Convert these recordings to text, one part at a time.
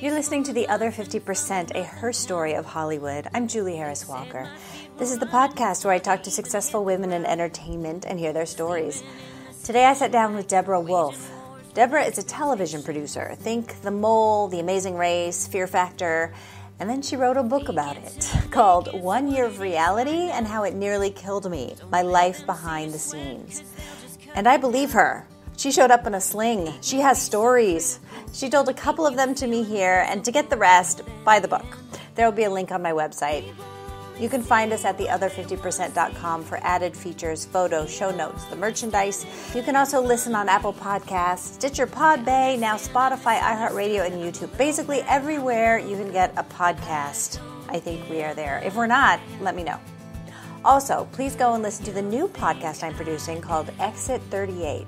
You're listening to The Other 50%, a Her Story of Hollywood. I'm Julie Harris Walker. This is the podcast where I talk to successful women in entertainment and hear their stories. Today I sat down with Deborah Wolfe. Deborah is a television producer. Think The Mole, The Amazing Race, Fear Factor, and then she wrote a book about it called 1 Year of Reality and How It Nearly Killed Me, My Life Behind the Scenes. And I believe her. She showed up in a sling. She has stories. She told a couple of them to me here, and to get the rest, buy the book. There will be a link on my website. You can find us at theother50%.com for added features, photos, show notes, the merchandise. You can also listen on Apple Podcasts, Stitcher, Podbay, now Spotify, iHeartRadio, and YouTube. Basically everywhere you can get a podcast, I think we are there. If we're not, let me know. Also, please go and listen to the new podcast I'm producing called Exit 38.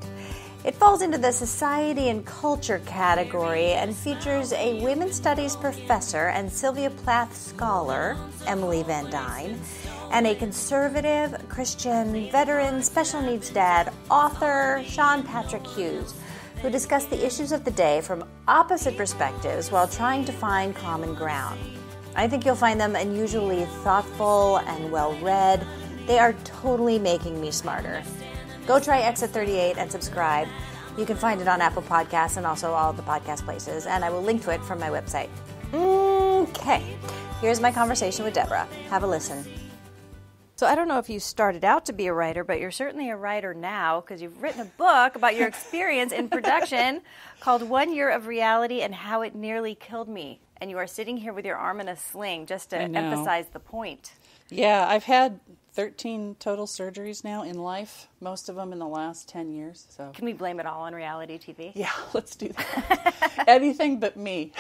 It falls into the society and culture category and features a women's studies professor and Sylvia Plath scholar, Emily Van Dyne, and a conservative, Christian, veteran, special needs dad, author, Sean Patrick Hughes, who discuss the issues of the day from opposite perspectives while trying to find common ground. I think you'll find them unusually thoughtful and well-read. They are totally making me smarter. Go try Exit 38 and subscribe. You can find it on Apple Podcasts and also all the podcast places, and I will link to it from my website. Okay, here's my conversation with Deborah. Have a listen. So I don't know if you started out to be a writer, but you're certainly a writer now because you've written a book about your experience in production called 1 Year of Reality and How It Nearly Killed Me. And you are sitting here with your arm in a sling just to emphasize the point. Yeah, I've had 13 total surgeries now in life, most of them in the last 10 years. So can we blame it all on reality TV? Yeah, let's do that. Anything but me.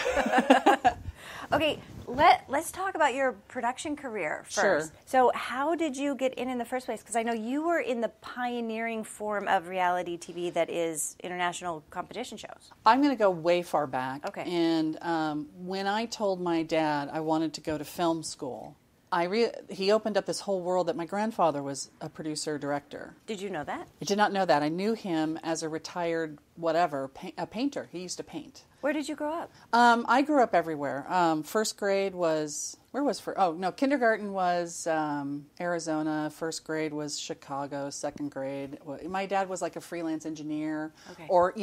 Okay, let's talk about your production career first. Sure. So how did you get in the first place? Because I know you were in the pioneering form of reality TV that is international competition shows. I'm going to go way far back. Okay. And when I told my dad I wanted to go to film school, he opened up this whole world that my grandfather was a producer-director. Did you know that? I did not know that. I knew him as a retired a painter. He used to paint. Where did you grow up? I grew up everywhere. First grade was, kindergarten was Arizona. First grade was Chicago. Second grade, my dad was like a freelance engineer, or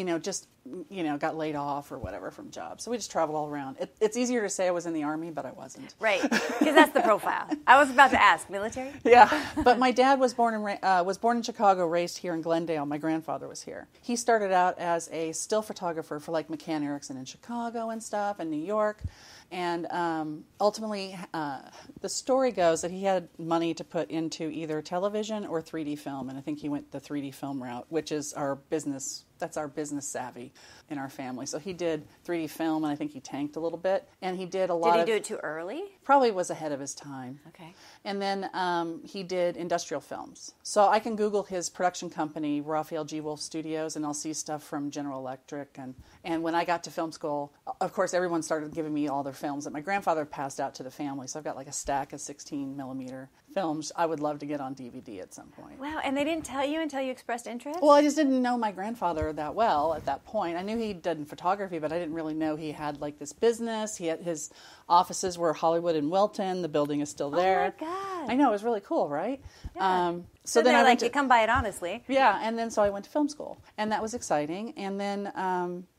got laid off or whatever from jobs. So we just traveled all around. It's easier to say I was in the Army, but I wasn't. Right, because that's the profile. I was about to ask, military? Yeah, but my dad was born in Chicago, raised here in Glendale. My grandfather was here. He started out as a still photographer for like McCann Erickson in Chicago and stuff, and New York. And ultimately, the story goes that he had money to put into either television or 3D film, and I think he went the 3D film route, which is our business. That's our business savvy in our family. So he did 3D film, and I think he tanked a little bit. And he did a lot of... Did he do it too early? Probably was ahead of his time. Okay. And then he did industrial films. So I can Google his production company, Raphael G. Wolf Studios, and I'll see stuff from General Electric. And when I got to film school, of course, everyone started giving me all their films that my grandfather passed out to the family. So I've got like a stack of 16 millimeter films I would love to get on DVD at some point. Wow, and they didn't tell you until you expressed interest? Well, I just didn't know my grandfather that well at that point. I knew he'd done photography, but I didn't really know he had like this business. He had his offices were Hollywood and Wilton. The building is still there. Oh my God. I know, it was really cool, right? Yeah. So then you come by it honestly. Yeah, and then so I went to film school, and that was exciting. And then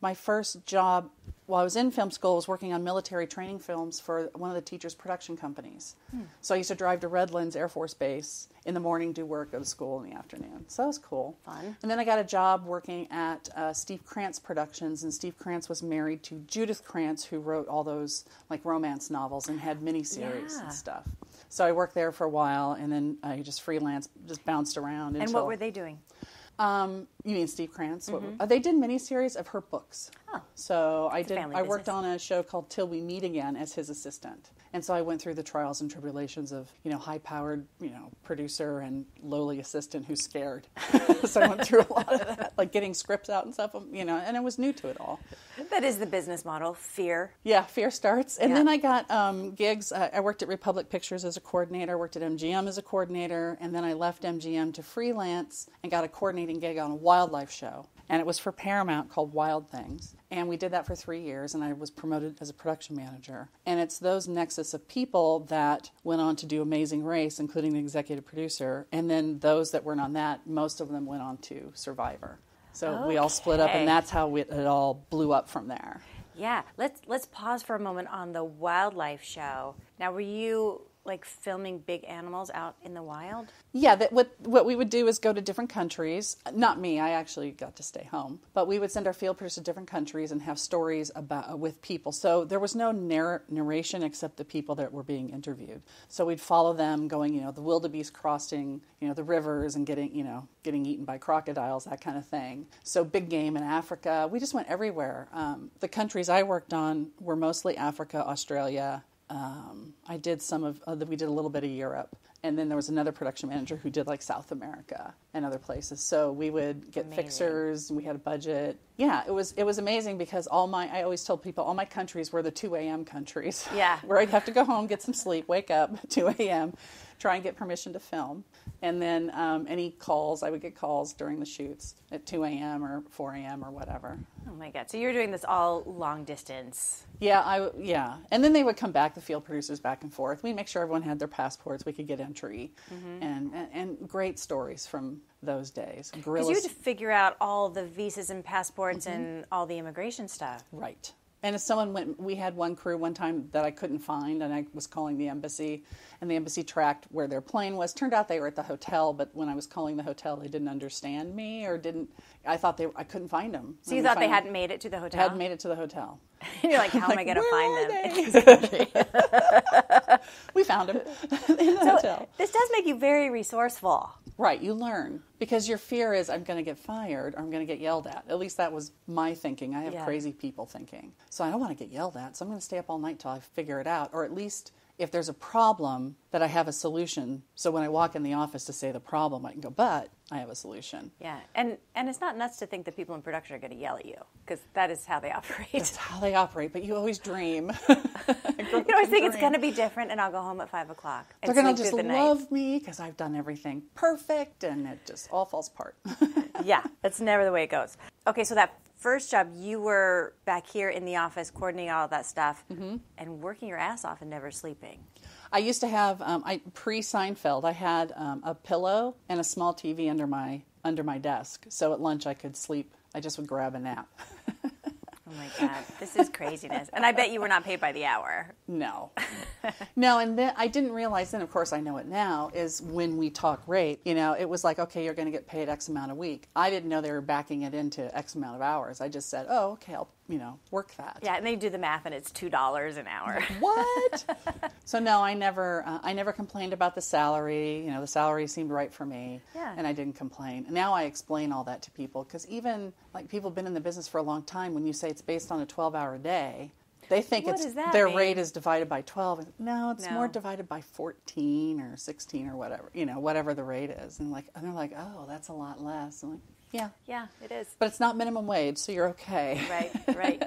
my first job while I was in film school was working on military training films for one of the teachers' production companies. So I used to drive to Redlands Air Force Base in the morning, do work, go to school in the afternoon. So that was cool. Fun. And then I got a job working at Steve Krantz Productions, and Steve Krantz was married to Judith Krantz, who wrote all those like romance novels and had miniseries and stuff. So I worked there for a while, and then I just freelanced, just bounced around. And what were they doing? You mean Steve Krantz? They did miniseries of her books. Oh, so I worked on a show called Till We Meet Again as his assistant. And so I went through the trials and tribulations of, high-powered, producer and lowly assistant who's scared. So I went through a lot of that, like getting scripts out and stuff, and I was new to it all. That is the business model, fear. Yeah, fear starts. And then I got gigs. I worked at Republic Pictures as a coordinator, worked at MGM as a coordinator, and then I left MGM to freelance and got a coordinating gig on a wildlife show. And it was for Paramount called Wild Things. And we did that for 3 years, and I was promoted as a production manager. And it's those nexus of people that went on to do Amazing Race, including the executive producer. And then those that weren't on that, most of them went on to Survivor. So we all split up, and that's how it all blew up from there. Yeah. Let's pause for a moment on the wildlife show. Now, were you like filming big animals out in the wild? Yeah, what we would do is go to different countries. Not me, I actually got to stay home. But we would send our field producers to different countries and have stories with people. So there was no narration except the people that were being interviewed. So we'd follow them going, the wildebeest crossing, the rivers and getting eaten by crocodiles, that kind of thing. So big game in Africa. We just went everywhere. The countries I worked on were mostly Africa, Australia. I did we did a little bit of Europe, and then there was another production manager who did like South America and other places. So we would get fixers, and we had a budget. Yeah, it was amazing because I always told people all my countries were the 2 a.m. countries. Yeah. Where I'd have to go home, get some sleep, wake up, 2 a.m., try and get permission to film. And then I would get calls during the shoots at 2 a.m. or 4 a.m. or whatever. Oh my God. So you're doing this all long distance. Yeah. And then they would come back, the field producers back and forth. We'd make sure everyone had their passports. We could get entry. Mm-hmm. And great stories from those days. Because you had to figure out all the visas and passports and all the immigration stuff. Right. And if we had one crew one time that I couldn't find, and I was calling the embassy, and the embassy tracked where their plane was. Turned out they were at the hotel, but when I was calling the hotel, they didn't understand me I thought I couldn't find them. So you thought they hadn't made it to the hotel? Hadn't made it to the hotel. You're like, how am I going to find them in this country? We found them in the hotel. This does make you very resourceful. Right, you learn. Because your fear is I'm going to get fired or I'm going to get yelled at. At least that was my thinking. I have crazy people thinking. So I don't want to get yelled at, so I'm going to stay up all night till I figure it out. Or at least if there's a problem, that I have a solution. So when I walk in the office to say the problem, I can go, but I have a solution. Yeah, and it's not nuts to think that people in production are going to yell at you, because that is how they operate. That's how they operate, but you always dream. You always think it's going to be different, and I'll go home at 5 o'clock. They're going to just love me because I've done everything perfect, and it just all falls apart. Yeah, that's never the way it goes. Okay, so that first job, you were back here in the office coordinating all of that stuff and working your ass off and never sleeping. I used to have, pre-Seinfeld, I had a pillow and a small TV under my desk. So at lunch I could sleep. I just would grab a nap. Oh my God, this is craziness. And I bet you were not paid by the hour. No. No, and then I didn't realize then, of course I know it now, is when we talk rate, it was like, okay, you're going to get paid X amount a week. I didn't know they were backing it into X amount of hours. I just said, oh, okay, I'll, work that. Yeah, and they do the math and it's $2 an hour. What? So no, I never complained about the salary. The salary seemed right for me. Yeah. And I didn't complain. And now I explain all that to people, because even like people have been in the business for a long time, when you say it's based on a 12-hour day, they think their rate is divided by 12. No, it's more divided by 14 or 16 or whatever, whatever the rate is. And they're like, oh, that's a lot less. I'm like, yeah. Yeah, it is. But it's not minimum wage, so you're okay. Right.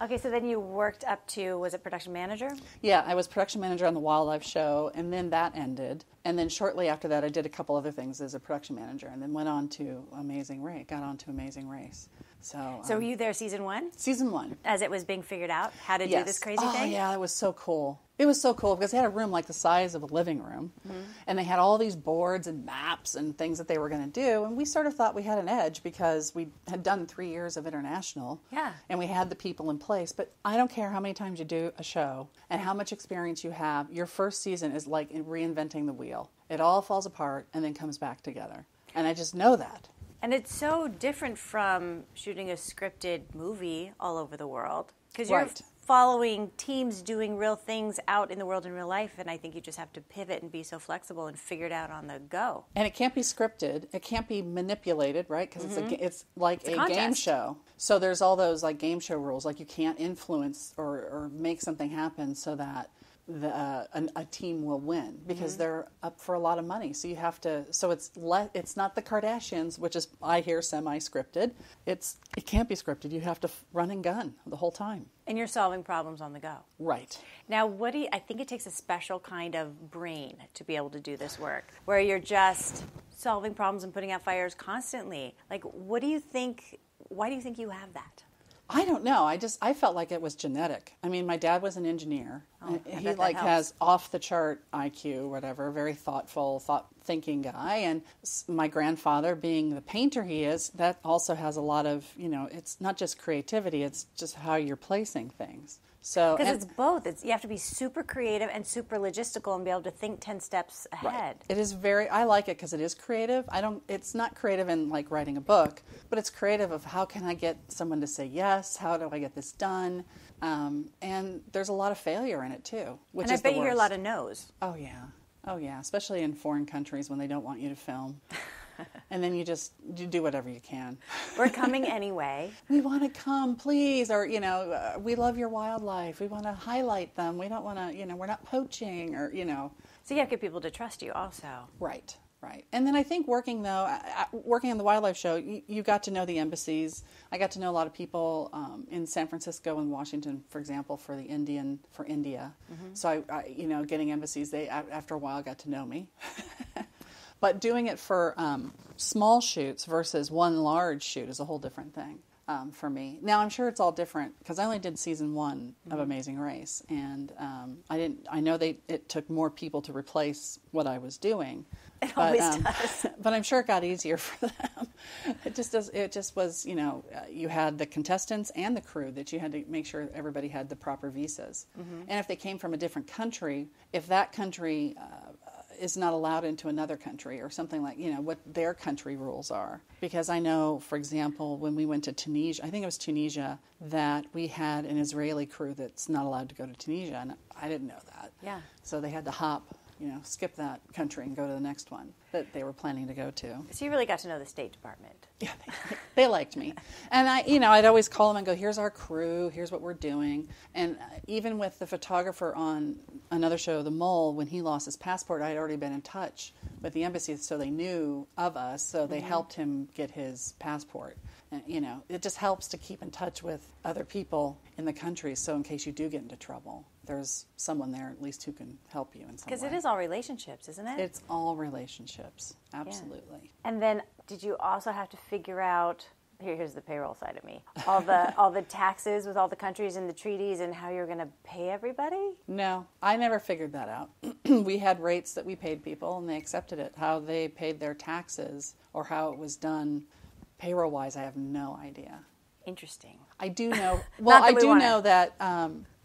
Okay, so then you worked up to, was it production manager? Yeah, I was production manager on the wildlife show, and then that ended. And then shortly after that, I did a couple other things as a production manager, and then went on to Amazing Race. So were you there season 1? Season 1. As it was being figured out how to do this crazy thing? Oh, yeah, it was so cool. It was so cool because they had a room like the size of a living room, and they had all these boards and maps and things that they were going to do, and we sort of thought we had an edge because we had done 3 years of international, and we had the people in place. But I don't care how many times you do a show and how much experience you have, your first season is like reinventing the wheel. It all falls apart and then comes back together, and I just know that. And it's so different from shooting a scripted movie all over the world, because Right. you're following teams doing real things out in the world in real life, and I think you just have to pivot and be so flexible and figure it out on the go. And it can't be scripted. It can't be manipulated, right? Because it's like a game show. So there's all those like game show rules, like you can't influence or make something happen so that a team will win because they're up for a lot of money. So you have to. So it's not the Kardashians, which is I hear semi-scripted. It can't be scripted. You have to run and gun the whole time. And you're solving problems on the go. Right. Now, I think it takes a special kind of brain to be able to do this work, where you're just solving problems and putting out fires constantly. Like, what do you think? Why do you think you have that? I don't know. I felt like it was genetic. I mean, my dad was an engineer. He has off the chart IQ, whatever, very thoughtful, thinking guy. And my grandfather, being the painter he is, that also has a lot of, it's not just creativity, it's just how you're placing things. So because it's both. You have to be super creative and super logistical and be able to think 10 steps ahead. Right. It is I like it because it is creative. It's not creative in like writing a book, but it's creative of how can I get someone to say yes? How do I get this done? And there's a lot of failure in it too, which and is I bet the you worst. hear a lot of no's. Oh yeah, especially in foreign countries when they don't want you to film. And then you do whatever you can. We're coming anyway. We want to come, please. Or, we love your wildlife. We want to highlight them. We don't want to, we're not poaching or, So you have to get people to trust you also. Right. And then I think working on the wildlife show, you got to know the embassies. I got to know a lot of people in San Francisco and Washington, for example, for India. Mm-hmm. So I getting embassies, they after a while got to know me. But doing it for small shoots versus one large shoot is a whole different thing for me. Now, I'm sure it's all different because I only did season 1 of Amazing Race, and I know it took more people to replace what I was doing. It always does. But I'm sure it got easier for them. It just was, you had the contestants and the crew that you had to make sure everybody had the proper visas. Mm-hmm. And if they came from a different country, if that country is not allowed into another country or something like, what their country rules are. Because I know, for example, when we went to Tunisia, I think it was Tunisia, that we had an Israeli crew that's not allowed to go to Tunisia, and I didn't know that. Yeah. So they had to skip that country and go to the next one that they were planning to go to. So you really got to know the State Department. Yeah, they liked me. And I'd always call them and go, here's our crew, here's what we're doing. And even with the photographer on another show, The Mole, when he lost his passport, I had already been in touch with the embassy, so they knew of us, so they helped him get his passport. And, it just helps to keep in touch with other people in the country, so in case you do get into trouble, there's someone there at least who can help you in some way. Because it is all relationships, isn't it? It's all relationships, absolutely. Yeah. And then did you also have to figure out, here's the payroll side of me, all the taxes with all the countries and the treaties and how you're going to pay everybody? No, I never figured that out. We had rates that we paid people and they accepted it. How they paid their taxes or how it was done payroll-wise, I have no idea. Interesting. I do know, know that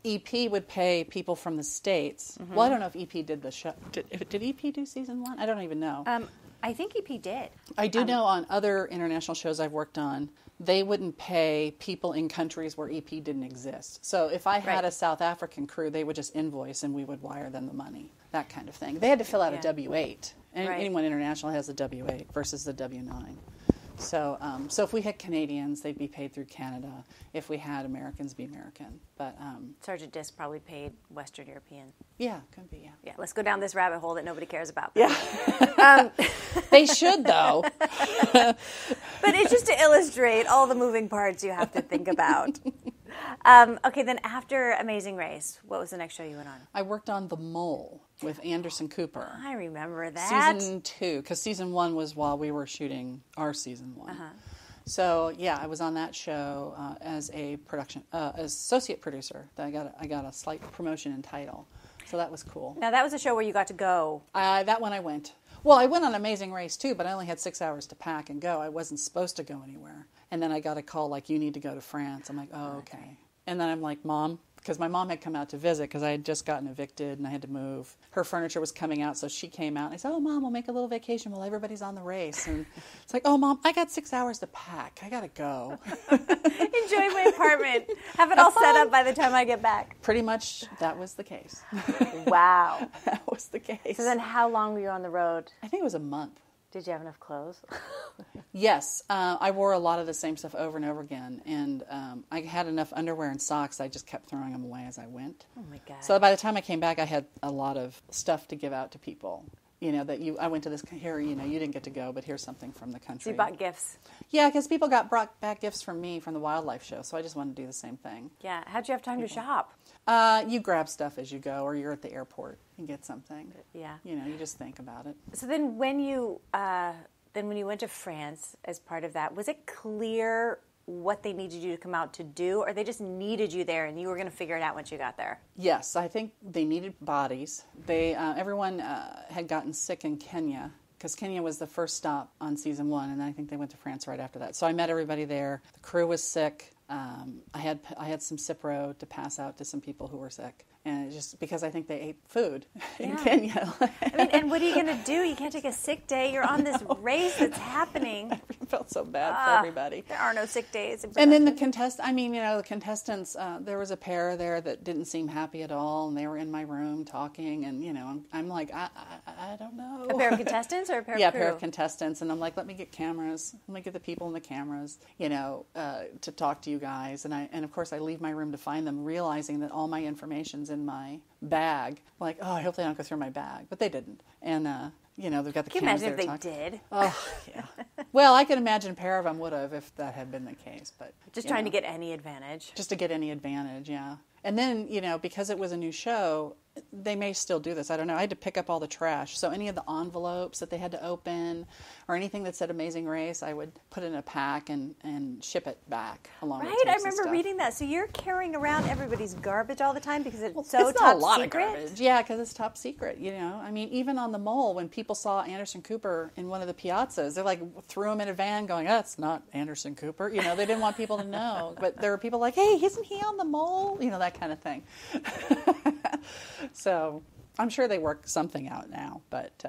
EP would pay people from the States. Mm-hmm. Well, I don't know if EP did the show. Did EP do season 1? I don't even know. I think EP did. I do know on other international shows I've worked on, they wouldn't pay people in countries where EP didn't exist. So if I had a South African crew, they would just invoice and we would wire them the money, that kind of thing. They had to fill out a W-8. And anyone international has a W-8 versus the W-9. So if we had Canadians, they'd be paid through Canada. If we had Americans, be American. But Sergeant Disc probably paid Western European. Yeah, could be, Yeah, let's go down this rabbit hole that nobody cares about. Yeah. They should, though. But it's just to illustrate all the moving parts you have to think about. Okay, then after Amazing Race, what was the next show you went on? I worked on The Mole with Anderson Cooper. I remember that. Season 2, because season 1 was while we were shooting our season 1. Uh-huh. So yeah, I was on that show as a associate producer. I got a slight promotion in title, so that was cool. Now that was a show where you got to go. That one I went. Well, I went on Amazing Race too, but I only had 6 hours to pack and go. I wasn't supposed to go anywhere. And then I got a call like, you need to go to France. I'm like, oh, okay. And then I'm like, Mom, because my mom had come out to visit because I had just gotten evicted and I had to move. Her furniture was coming out, so she came out. And I said, oh, Mom, we'll make a little vacation while everybody's on the race. And it's like, oh, Mom, I got 6 hours to pack. I got to go. Enjoy my apartment. Have it all set up by the time I get back. Pretty much that was the case. Wow. That was the case. So then how long were you on the road? I think it was a month. Did you have enough clothes? Yes, I wore a lot of the same stuff over and over again, and I had enough underwear and socks. I just kept throwing them away as I went. Oh my God! So by the time I came back, I had a lot of stuff to give out to people. I went to this here. You didn't get to go, but here's something from the country. So you bought gifts? Yeah, because people brought back gifts from me from the wildlife show, so I just wanted to do the same thing. Yeah. How'd you have time to shop? You grab stuff as you go, or you're at the airport and get something. Yeah. You just think about it. So then when you went to France as part of that, was it clear what they needed you to come out to do, or they just needed you there and you were going to figure it out once you got there? Yes, I think they needed bodies. Everyone had gotten sick in Kenya, because Kenya was the first stop on season 1, and then I think they went to France right after that. So I met everybody there. The crew was sick. I had some Cipro to pass out to some people who were sick, and just because I think they ate food in Kenya. And what are you going to do? You can't take a sick day. You're on this race that's happening. I felt so bad for everybody. There are no sick days. And then the contestants, there was a pair there that didn't seem happy at all, and they were in my room talking, and I'm like, I don't know. A pair of contestants or a pair of crew? Yeah, a pair of contestants, and I'm like, let me get cameras. Let me get the people in the cameras, to talk to you guys. And of course I leave my room to find them, realizing that all my information's in my bag. Like, I hope they don't go through my bag, but they didn't. And they've got the Can you cameras. imagine if they did? Oh, yeah. Well, I can imagine a pair of them would have if that had been the case, but just trying to get any advantage. Just to get any advantage, yeah. And then, because it was a new show, they may still do this. I don't know. I had to pick up all the trash. So any of the envelopes that they had to open or anything that said Amazing Race, I would put in a pack and ship it back along with tapes Right, I and remember stuff. reading that. So you're carrying around everybody's garbage all the time because it's It's top not a lot secret? of garbage. Yeah, because it's top secret, even on the mole, when people saw Anderson Cooper in one of the piazzas, they threw him in a van going, that's not Anderson Cooper. They didn't want people to know. But there were people like, hey, isn't he on the mole? That kind of thing. So I'm sure they work something out now. But,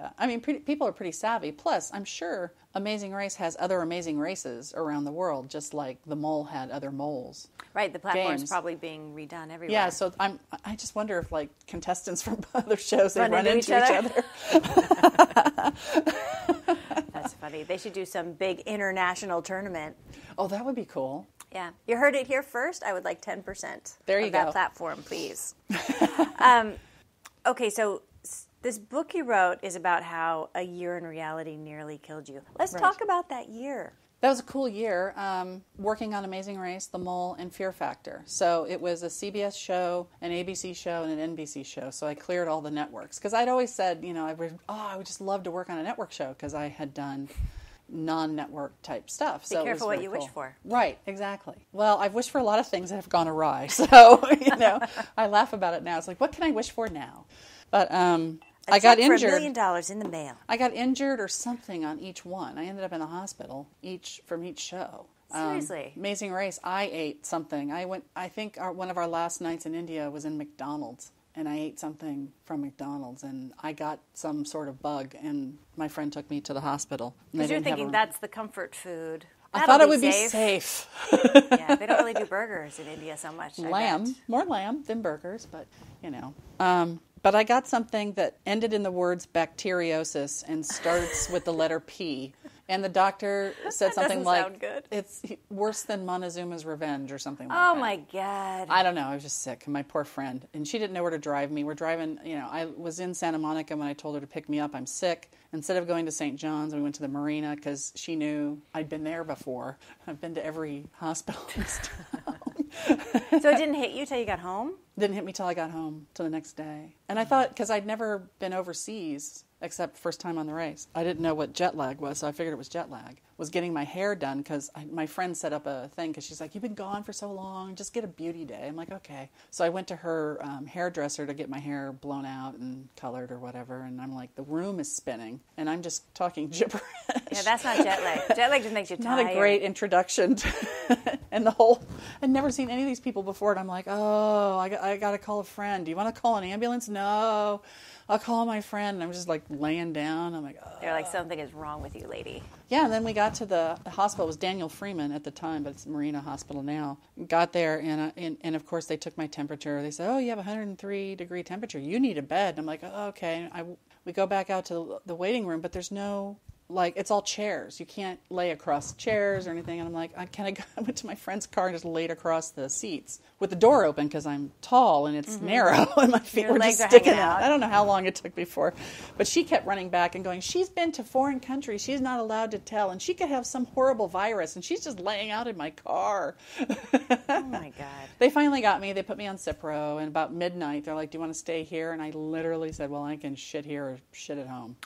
people are pretty savvy. Plus, I'm sure Amazing Race has other amazing races around the world, just like the mole had other moles. Right, the platform's games. probably being redone everywhere. Yeah, so I just wonder if contestants from other shows they run into each other. That's funny. They should do some big international tournament. Oh, that would be cool. Yeah, you heard it here first. I would like 10%. There you of go. That platform, please. Okay, so this book you wrote is about how a year in reality nearly killed you. Let's talk about that year. That was a cool year, working on Amazing Race, The Mole, and Fear Factor. So it was a CBS show, an ABC show, and an NBC show. So I cleared all the networks. Because I'd always said, I would just love to work on a network show because I had done non-network type stuff. Be careful what you wish for. Right, exactly. Well, I've wished for a lot of things that have gone awry. So, I laugh about it now. It's like, what can I wish for now? But I got injured. For $1 million in the mail. I got injured or something on each one. I ended up in the hospital from each show. Seriously? Amazing Race, I ate something. I think one of our last nights in India was in McDonald's. And I ate something from McDonald's, and I got some sort of bug, and my friend took me to the hospital. Because you're thinking that's the comfort food. I thought it would be safe. Yeah, they don't really do burgers in India so much. More lamb than burgers, but, But I got something that ended in the words bacteriosis and starts with the letter P. And the doctor said something like, it's worse than Montezuma's Revenge or something like that. Oh, my God. I don't know. I was just sick. My poor friend. And she didn't know where to drive me. We're driving, I was in Santa Monica when I told her to pick me up. I'm sick. Instead of going to St. John's, we went to the Marina because she knew I'd been there before. I've been to every hospital in this town. So it didn't hit you till you got home? Didn't hit me till I got home, till the next day. And I thought, because I'd never been overseas, except first time on the race. I didn't know what jet lag was, so I figured it was jet lag. Was getting my hair done because my friend set up a thing because she's like, you've been gone for so long, just get a beauty day. I'm like, okay. So I went to her hairdresser to get my hair blown out and colored or whatever, and I'm like, the room is spinning, and I'm just talking gibberish. Yeah, that's not jet lag. Jet lag just makes you tired. Not a great introduction to and I'd never seen any of these people before, and I'm like, oh, I got to call a friend. Do you want to call an ambulance? No. I'll call my friend, and I'm just laying down. I'm like, oh. They're like, something is wrong with you, lady. Yeah, and then we got to the hospital. It was Daniel Freeman at the time, but it's Marina Hospital now. Got there, and of course they took my temperature. They said, oh, you have 103-degree temperature. You need a bed. And I'm like, oh, okay. We go back out to the waiting room, but there's no like, it's all chairs. You can't lay across chairs or anything. And I'm like, I went to my friend's car and just laid across the seats with the door open because I'm tall and it's narrow and my feet were just sticking out. I don't know how long it took before. But she kept running back and going, she's been to foreign countries. She's not allowed to tell. And she could have some horrible virus. And she's just laying out in my car. Oh, my God. They finally got me. They put me on Cipro. And about midnight, they're like, do you want to stay here? And I literally said, well, I can shit here or shit at home.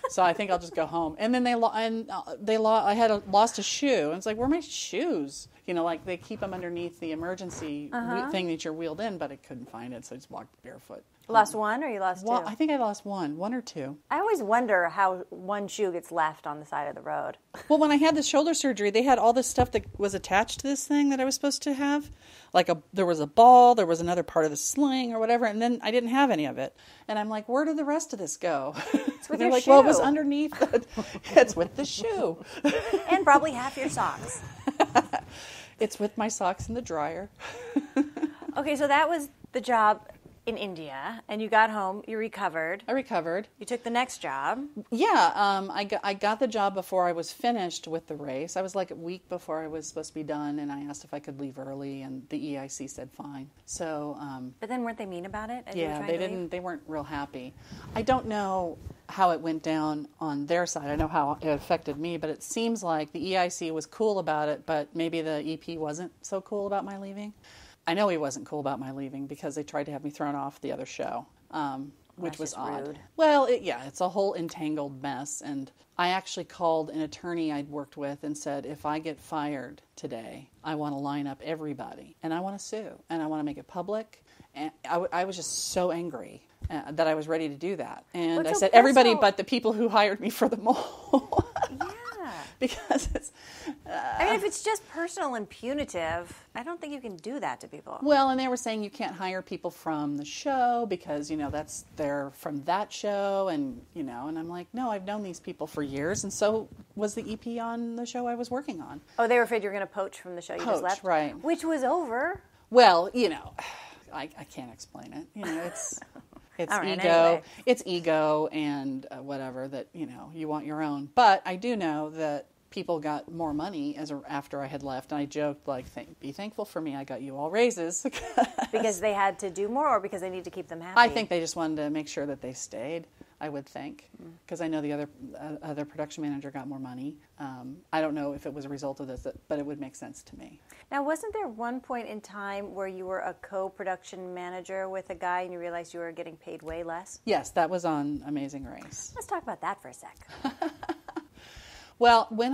So I think I'll just go home. And then I had lost a shoe. And it's like, where are my shoes? You know, like they keep them underneath the emergency thing that you're wheeled in, but I couldn't find it, so I just walked barefoot. Lost one, or you lost two? I think I lost one or two. I always wonder how one shoe gets left on the side of the road. Well, when I had the shoulder surgery, they had all this stuff that was attached to this thing that I was supposed to have. Like there was a ball, there was another part of the sling or whatever, and then I didn't have any of it. And I'm like, where did the rest of this go? It's with they're your like, shoe. well, it was underneath. It's with the shoe. And probably half your socks. It's with my socks in the dryer. Okay, so that was the job in India, and you got home, you recovered. I recovered. You took the next job. Yeah, I got the job before I was finished with the race. I was like a week before I was supposed to be done, and I asked if I could leave early, and the EIC said fine. So, but then weren't they mean about it? Yeah, they didn't. They weren't real happy. I don't know how it went down on their side. I know how it affected me, but it seems like the EIC was cool about it, but maybe the EP wasn't so cool about my leaving. I know he wasn't cool about my leaving because they tried to have me thrown off the other show, which was odd. Rude. Well, it's a whole entangled mess. And I actually called an attorney I'd worked with and said, if I get fired today, I want to line up everybody and I want to sue and I want to make it public. And I was just so angry that I was ready to do that. And I said, everybody but the people who hired me for the mole. Yeah. Because it's... I mean, if it's just personal and punitive, I don't think you can do that to people. Well, and they were saying you can't hire people from the show because, they're from that show and I'm like, no, I've known these people for years, and so was the EP on the show I was working on. Oh, they were afraid you were going to poach from the show you just left? Right. Which was over. Well, I can't explain it. It's right, ego. anyway. It's ego and whatever that, you want your own. But I do know that people got more money after I had left. And I joked, like, be thankful for me. I got you all raises. Because they had to do more or because they need to keep them happy? I think they just wanted to make sure that they stayed, I would think. Because I know the other production manager got more money. I don't know if it was a result of this, but it would make sense to me. Now, wasn't there one point in time where you were a co-production manager with a guy and you realized you were getting paid way less? Yes, that was on Amazing Race. Let's talk about that for a sec. Well, when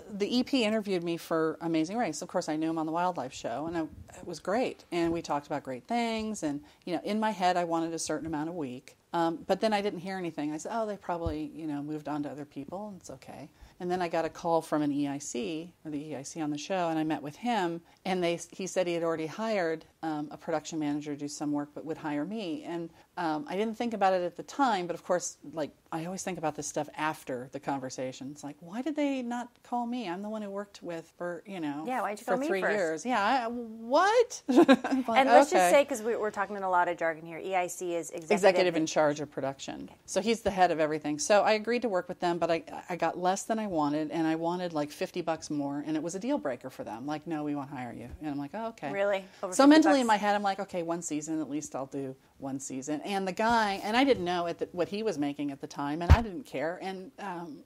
the EP interviewed me for Amazing Race, of course I knew him on the Wildlife Show, and it was great. And we talked about great things, and in my head I wanted a certain amount a week. But then I didn't hear anything. I said, oh, they probably moved on to other people. It's okay. And then I got a call from an EIC, or the EIC on the show, and I met with him, and he said he had already hired a production manager to do some work, but would hire me. And I didn't think about it at the time, but of course, like, I always think about this stuff after the conversation. It's like, why did they not call me? I'm the one who worked with for, Yeah, why'd you for call me 3 first? years. Yeah, what? Like, and let's just say, because we're talking in a lot of jargon here, EIC is executive in charge of production. Okay. So he's the head of everything. So I agreed to work with them, but I got less than I wanted, and I wanted like $50 more, and it was a deal breaker for them. Like, no, we won't hire you. And I'm like, oh, okay. Really? Over so $50? Mentally in my head, I'm like, okay, one season, at least I'll do one season. And the guy, and I didn't know what he was making at the time, and I didn't care. And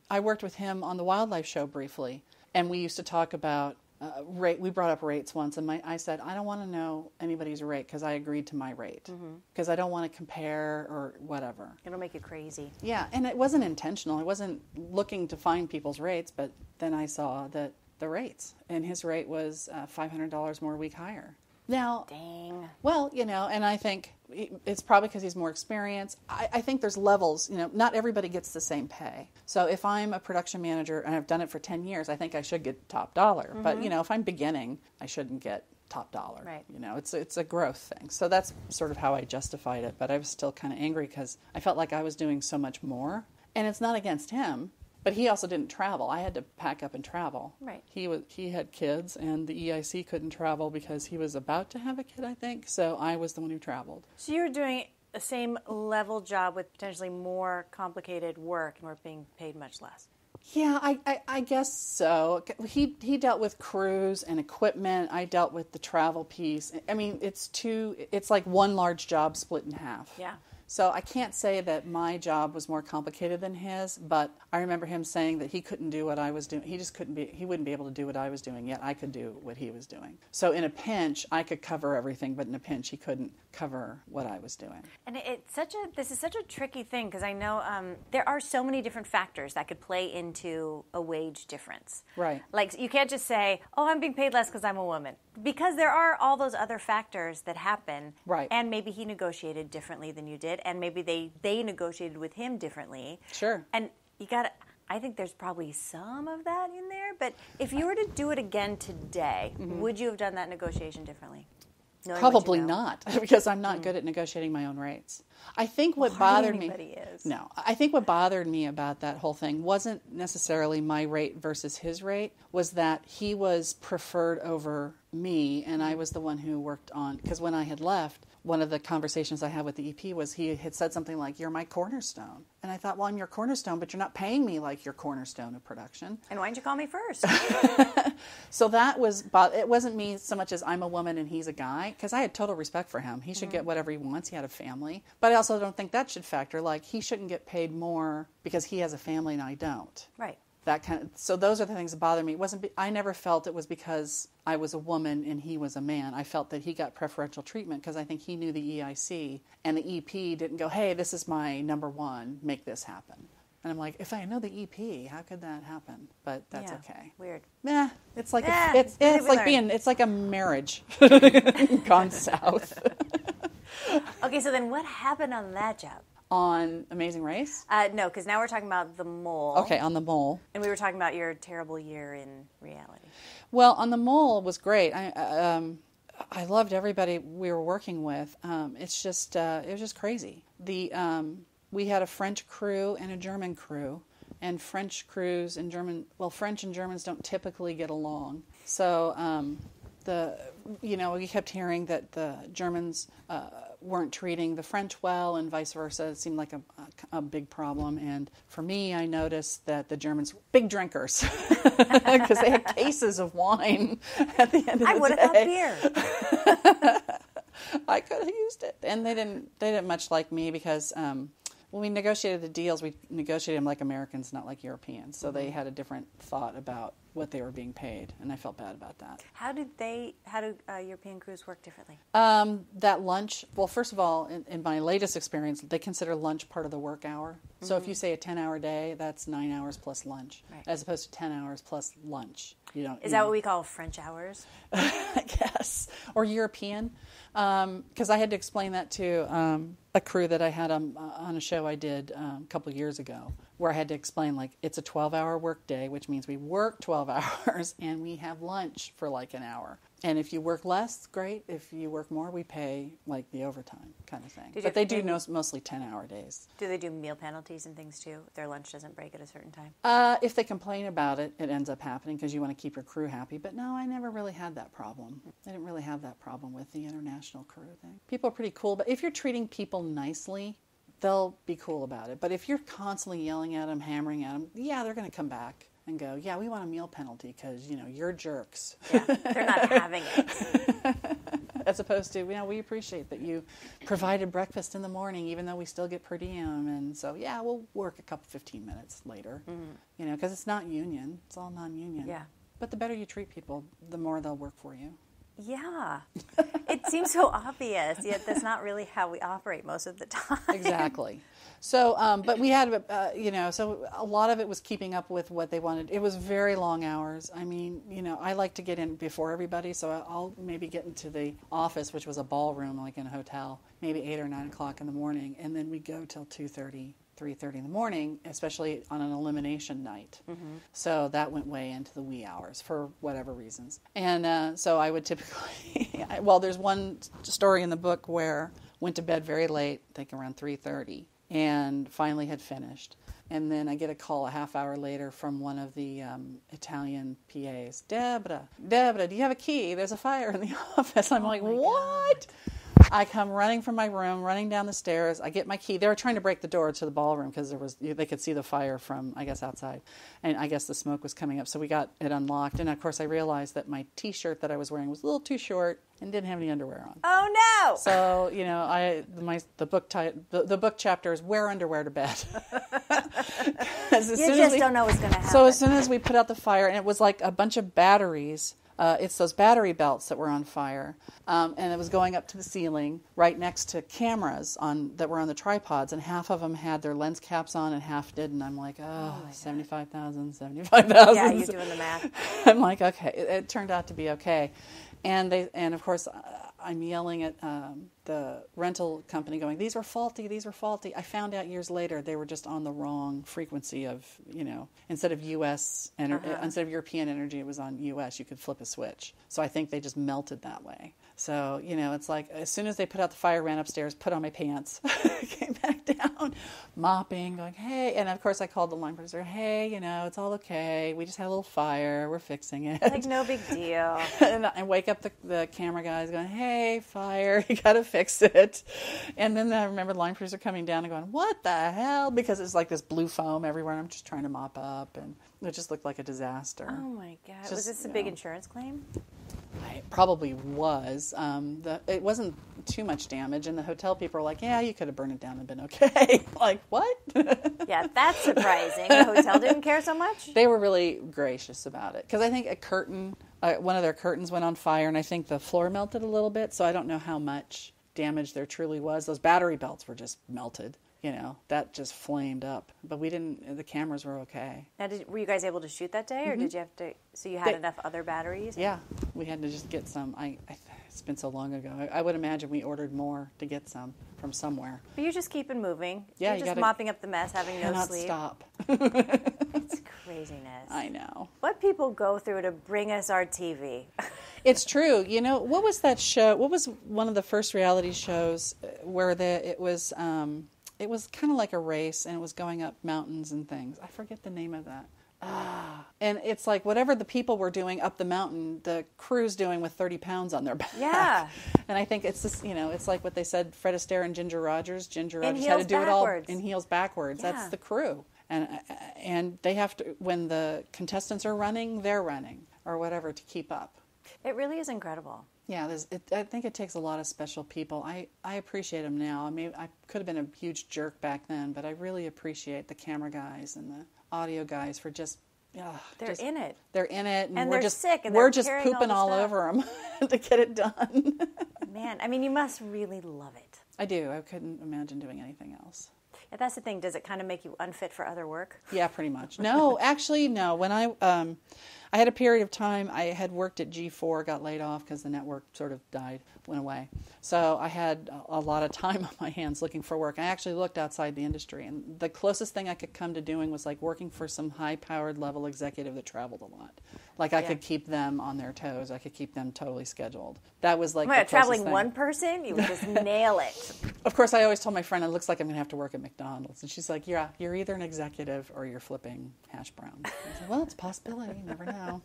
I worked with him on the Wildlife Show briefly, and we used to talk about rate. We brought up rates once, and I said, I don't want to know anybody's rate because I agreed to my rate because I don't want to compare or whatever. It'll make you crazy. Yeah, and it wasn't intentional. I wasn't looking to find people's rates, but then I saw that the rates, and his rate was $500 more a week higher. Now, dang. Well, and I think it's probably because he's more experienced. I think there's levels. Not everybody gets the same pay. So if I'm a production manager and I've done it for 10 years, I think I should get top dollar. But, if I'm beginning, I shouldn't get top dollar. Right. It's a growth thing. So that's sort of how I justified it. But I was still kind of angry because I felt like I was doing so much more. And it's not against him. But he also didn't travel. I had to pack up and travel. Right. He had kids, and the EIC couldn't travel because he was about to have a kid, I think. So I was the one who traveled. So you were doing a same level job with potentially more complicated work and we're being paid much less. Yeah, I guess so. He dealt with crews and equipment. I dealt with the travel piece. I mean, it's like one large job split in half. Yeah. So I can't say that my job was more complicated than his, but I remember him saying that he couldn't do what I was doing. He wouldn't be able to do what I was doing, yet I could do what he was doing. So in a pinch, I could cover everything, but in a pinch, he couldn't cover what I was doing. And this is such a tricky thing because I know there are so many different factors that could play into a wage difference. Right. Like you can't just say, oh, I'm being paid less because I'm a woman. Because there are all those other factors that happen. Right. And maybe he negotiated differently than you did. And maybe they negotiated with him differently. Sure. And I think there's probably some of that in there. But if you were to do it again today, would you have done that negotiation differently? Probably not, because I'm not good at negotiating my own rates. I think what bothered me. Is. No, I think what bothered me about that whole thing wasn't necessarily my rate versus his rate, was that he was preferred over me, and I was the one who worked on, because when I had left, one of the conversations I had with the EP was he had said something like, "You're my cornerstone." And I thought, well, I'm your cornerstone, but you're not paying me like your cornerstone of production. And why didn't you call me first? So that was, it wasn't me so much as I'm a woman and he's a guy, because I had total respect for him. He should get whatever he wants. He had a family. But I also don't think that should factor. Like, he shouldn't get paid more because he has a family and I don't. Right. So those are the things that bother me. I never felt it was because I was a woman and he was a man. I felt that he got preferential treatment because I think he knew the EIC, and the EP didn't go, "Hey, this is my number one, make this happen." And I'm like, if I know the EP, how could that happen? But that's okay. Weird. Meh. It's like it's like a marriage gone south. Okay, so then what happened on that job? On Amazing Race? No, because now we're talking about The Mole. Okay, on The Mole. And we were talking about your terrible year in reality. Well, on The Mole was great. I loved everybody we were working with. It's just it was just crazy. We had a French crew and a German crew, and French crews and French and Germans don't typically get along. So we kept hearing that the Germans weren't treating the French well, and vice versa. It seemed like a big problem. And for me, I noticed that the Germans were big drinkers because they had cases of wine at the end of the day. I would have had beer. I could have used it, and they didn't much like me because when we negotiated the deals, we negotiated them like Americans, not like Europeans. So they had a different thought about what they were being paid, and I felt bad about that. How do European crews work differently? That lunch, well, first of all, in my latest experience, they consider lunch part of the work hour. So if you say a 10-hour day, that's 9 hours plus lunch, as opposed to 10 hours plus lunch. Is that what we call French hours? I guess. Or European. Because I had to explain that to a crew that I had on a show I did a couple of years ago, where I had to explain, like, it's a 12-hour work day, which means we work 12 hours and we have lunch for like an hour. And if you work less, great. If you work more, we pay like the overtime kind of thing. But they do mostly 10-hour days. Do they do meal penalties and things too? If their lunch doesn't break at a certain time? If they complain about it, it ends up happening because you want to keep your crew happy. But no, I never really had that problem. I didn't really have that problem with the international crew thing. People are pretty cool, but if you're treating people nicely, they'll be cool about it. But if you're constantly yelling at them, hammering at them, yeah, they're going to come back and go, yeah, we want a meal penalty because, you're jerks. Yeah, they're not having it. As opposed to, we appreciate that you provided breakfast in the morning, even though we still get per diem. And so, yeah, we'll work a couple 15 minutes later, because it's not union. It's all non-union. Yeah. But the better you treat people, the more they'll work for you. Yeah. It seems so obvious, yet that's not really how we operate most of the time. Exactly. So, but we had, so a lot of it was keeping up with what they wanted. It was very long hours. I mean, I like to get in before everybody, so I'll maybe get into the office, which was a ballroom, like in a hotel, maybe 8 or 9 o'clock in the morning, and then we go till 2:30. 3:30 in the morning, especially on an elimination night. So that went way into the wee hours for whatever reasons. And so I would typically, there's one story in the book where went to bed very late, I think around 3:30, and finally had finished. And then I get a call a half hour later from one of the Italian PAs. Deborah, do you have a key? There's a fire in the office. I'm like, what? God. I come running from my room, running down the stairs. I get my key. They were trying to break the door to the ballroom because they could see the fire from, I guess, outside. And I guess the smoke was coming up. So we got it unlocked. And, of course, I realized that my T-shirt that I was wearing was a little too short and didn't have any underwear on. Oh, no! So, the book chapter is wear underwear to bed. Don't know what's going to happen. So as soon as we put out the fire, and it was like a bunch of batteries. It's those battery belts that were on fire, and it was going up to the ceiling right next to cameras that were on the tripods, and half of them had their lens caps on and half didn't. I'm like, 75,000. Yeah, you're doing the math. I'm like, okay. It turned out to be okay. And of course, I'm yelling at the rental company going, these were faulty. I found out years later they were just on the wrong frequency of, instead of instead of European energy, it was on US. You could flip a switch. So I think they just melted that way. So, it's like as soon as they put out the fire, ran upstairs, put on my pants, came back down, mopping, going, hey. And of course I called the line producer, hey, it's all okay. We just had a little fire. We're fixing it. Like, no big deal. And I wake up the camera guys going, hey, fire, you got to fix it. And then I remember the line producer coming down and going, what the hell? Because it's like this blue foam everywhere. And I'm just trying to mop up. And it just looked like a disaster. Oh, my God. Was this a big insurance claim? It probably was. It wasn't too much damage, and the hotel people were like, yeah, you could have burned it down and been okay. Like, what? Yeah, that's surprising. The hotel didn't care so much? They were really gracious about it, because I think a curtain, one of their curtains went on fire, and I think the floor melted a little bit, so I don't know how much damage there truly was. Those battery belts were just melted. That just flamed up. But the cameras were okay. Now, were you guys able to shoot that day, or did you have to, so you had enough other batteries? Yeah, we had to just get some. It's been so long ago. I would imagine we ordered more to get some from somewhere. But you're just keeping moving. Yeah, you're just mopping up the mess, having no sleep. Stop. It's craziness. I know. What people go through to bring us our TV. It's true. What was that show? What was one of the first reality shows where it was kind of like a race, and it was going up mountains and things. I forget the name of that. And it's like whatever the people were doing up the mountain, the crew's doing with 30 pounds on their back. Yeah. And I think it's just, it's like what they said, Fred Astaire and Ginger Rogers. Ginger Rogers had to do it all in heels backwards. Yeah. That's the crew. And they have to, when the contestants are running, they're running or whatever to keep up. It really is incredible. Yeah, I think it takes a lot of special people. I appreciate them now. I mean, I could have been a huge jerk back then, but I really appreciate the camera guys and the audio guys for just... They're in it. They're in it, and we're they're just sick, and we're they're just carrying pooping all over them to get it done. Man, I mean, you must really love it. I do. I couldn't imagine doing anything else. Yeah, that's the thing. Does it kind of make you unfit for other work? Yeah, pretty much. No, actually, no. When I had a period of time, I had worked at G4, got laid off because the network sort of went away. So I had a lot of time on my hands looking for work. I actually looked outside the industry, and the closest thing I could come to doing was like working for some high-powered level executive that traveled a lot. Like I could keep them on their toes. I could keep them totally scheduled. That was like the traveling thing. One person, you would just nail it. Of course, I always told my friend, it looks like I'm going to have to work at McDonald's. And she's like, yeah, you're either an executive or you're flipping hash browns. I said, well, it's a possibility. You never know.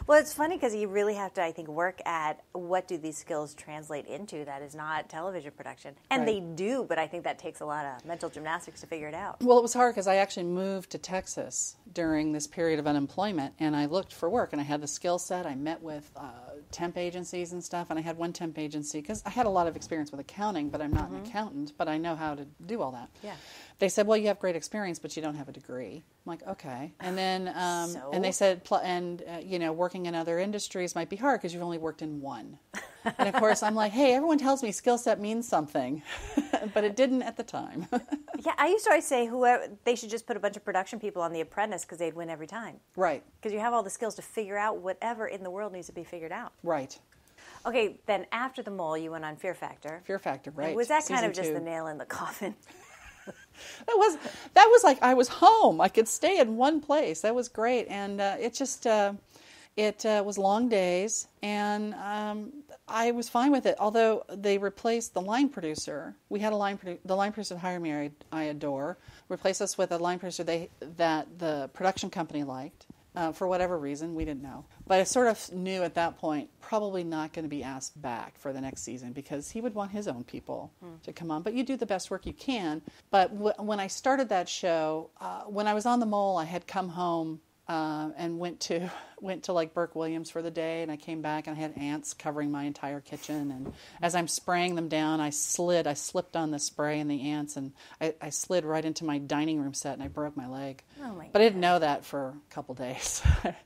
Well, it's funny because you really have to, I think, work at what do these skills translate into that is not television production. And they do, but I think that takes a lot of mental gymnastics to figure it out. Well, it was hard because I actually moved to Texas during this period of unemployment, and I looked for work, and I had the skill set. I met with temp agencies and stuff, and I had one temp agency because I had a lot of experience with accounting, but I'm not an accountant, but I know how to do all that. Yeah. They said, well, you have great experience, but you don't have a degree. I'm like, okay. And then, and they said, working in other industries might be hard because you've only worked in one. And of course, I'm like, hey, everyone tells me skill set means something, but it didn't at the time. Yeah, I used to always say they should just put a bunch of production people on The Apprentice because they'd win every time. Right. Because you have all the skills to figure out whatever in the world needs to be figured out. Right. Okay, then after The Mole, you went on Fear Factor. Fear Factor, right. And was that kind Season of just 2. the nail in the coffin? That was like I was home. I could stay in one place. That was great, and it was long days, and I was fine with it. Although they replaced the line producer, we had the line producer that hired me, I adore, replaced us with a line producer that the production company liked. for whatever reason. We didn't know. But I sort of knew at that point, probably not going to be asked back for the next season because he would want his own people to come on. But you do the best work you can. But when I started that show, when I was on The Mole, I had come home and went to like Burke Williams for the day, and I came back and I had ants covering my entire kitchen, and as I'm spraying them down, I slipped on the spray and the ants, and I slid right into my dining room set and I broke my leg. Oh my but I didn't know that for a couple days.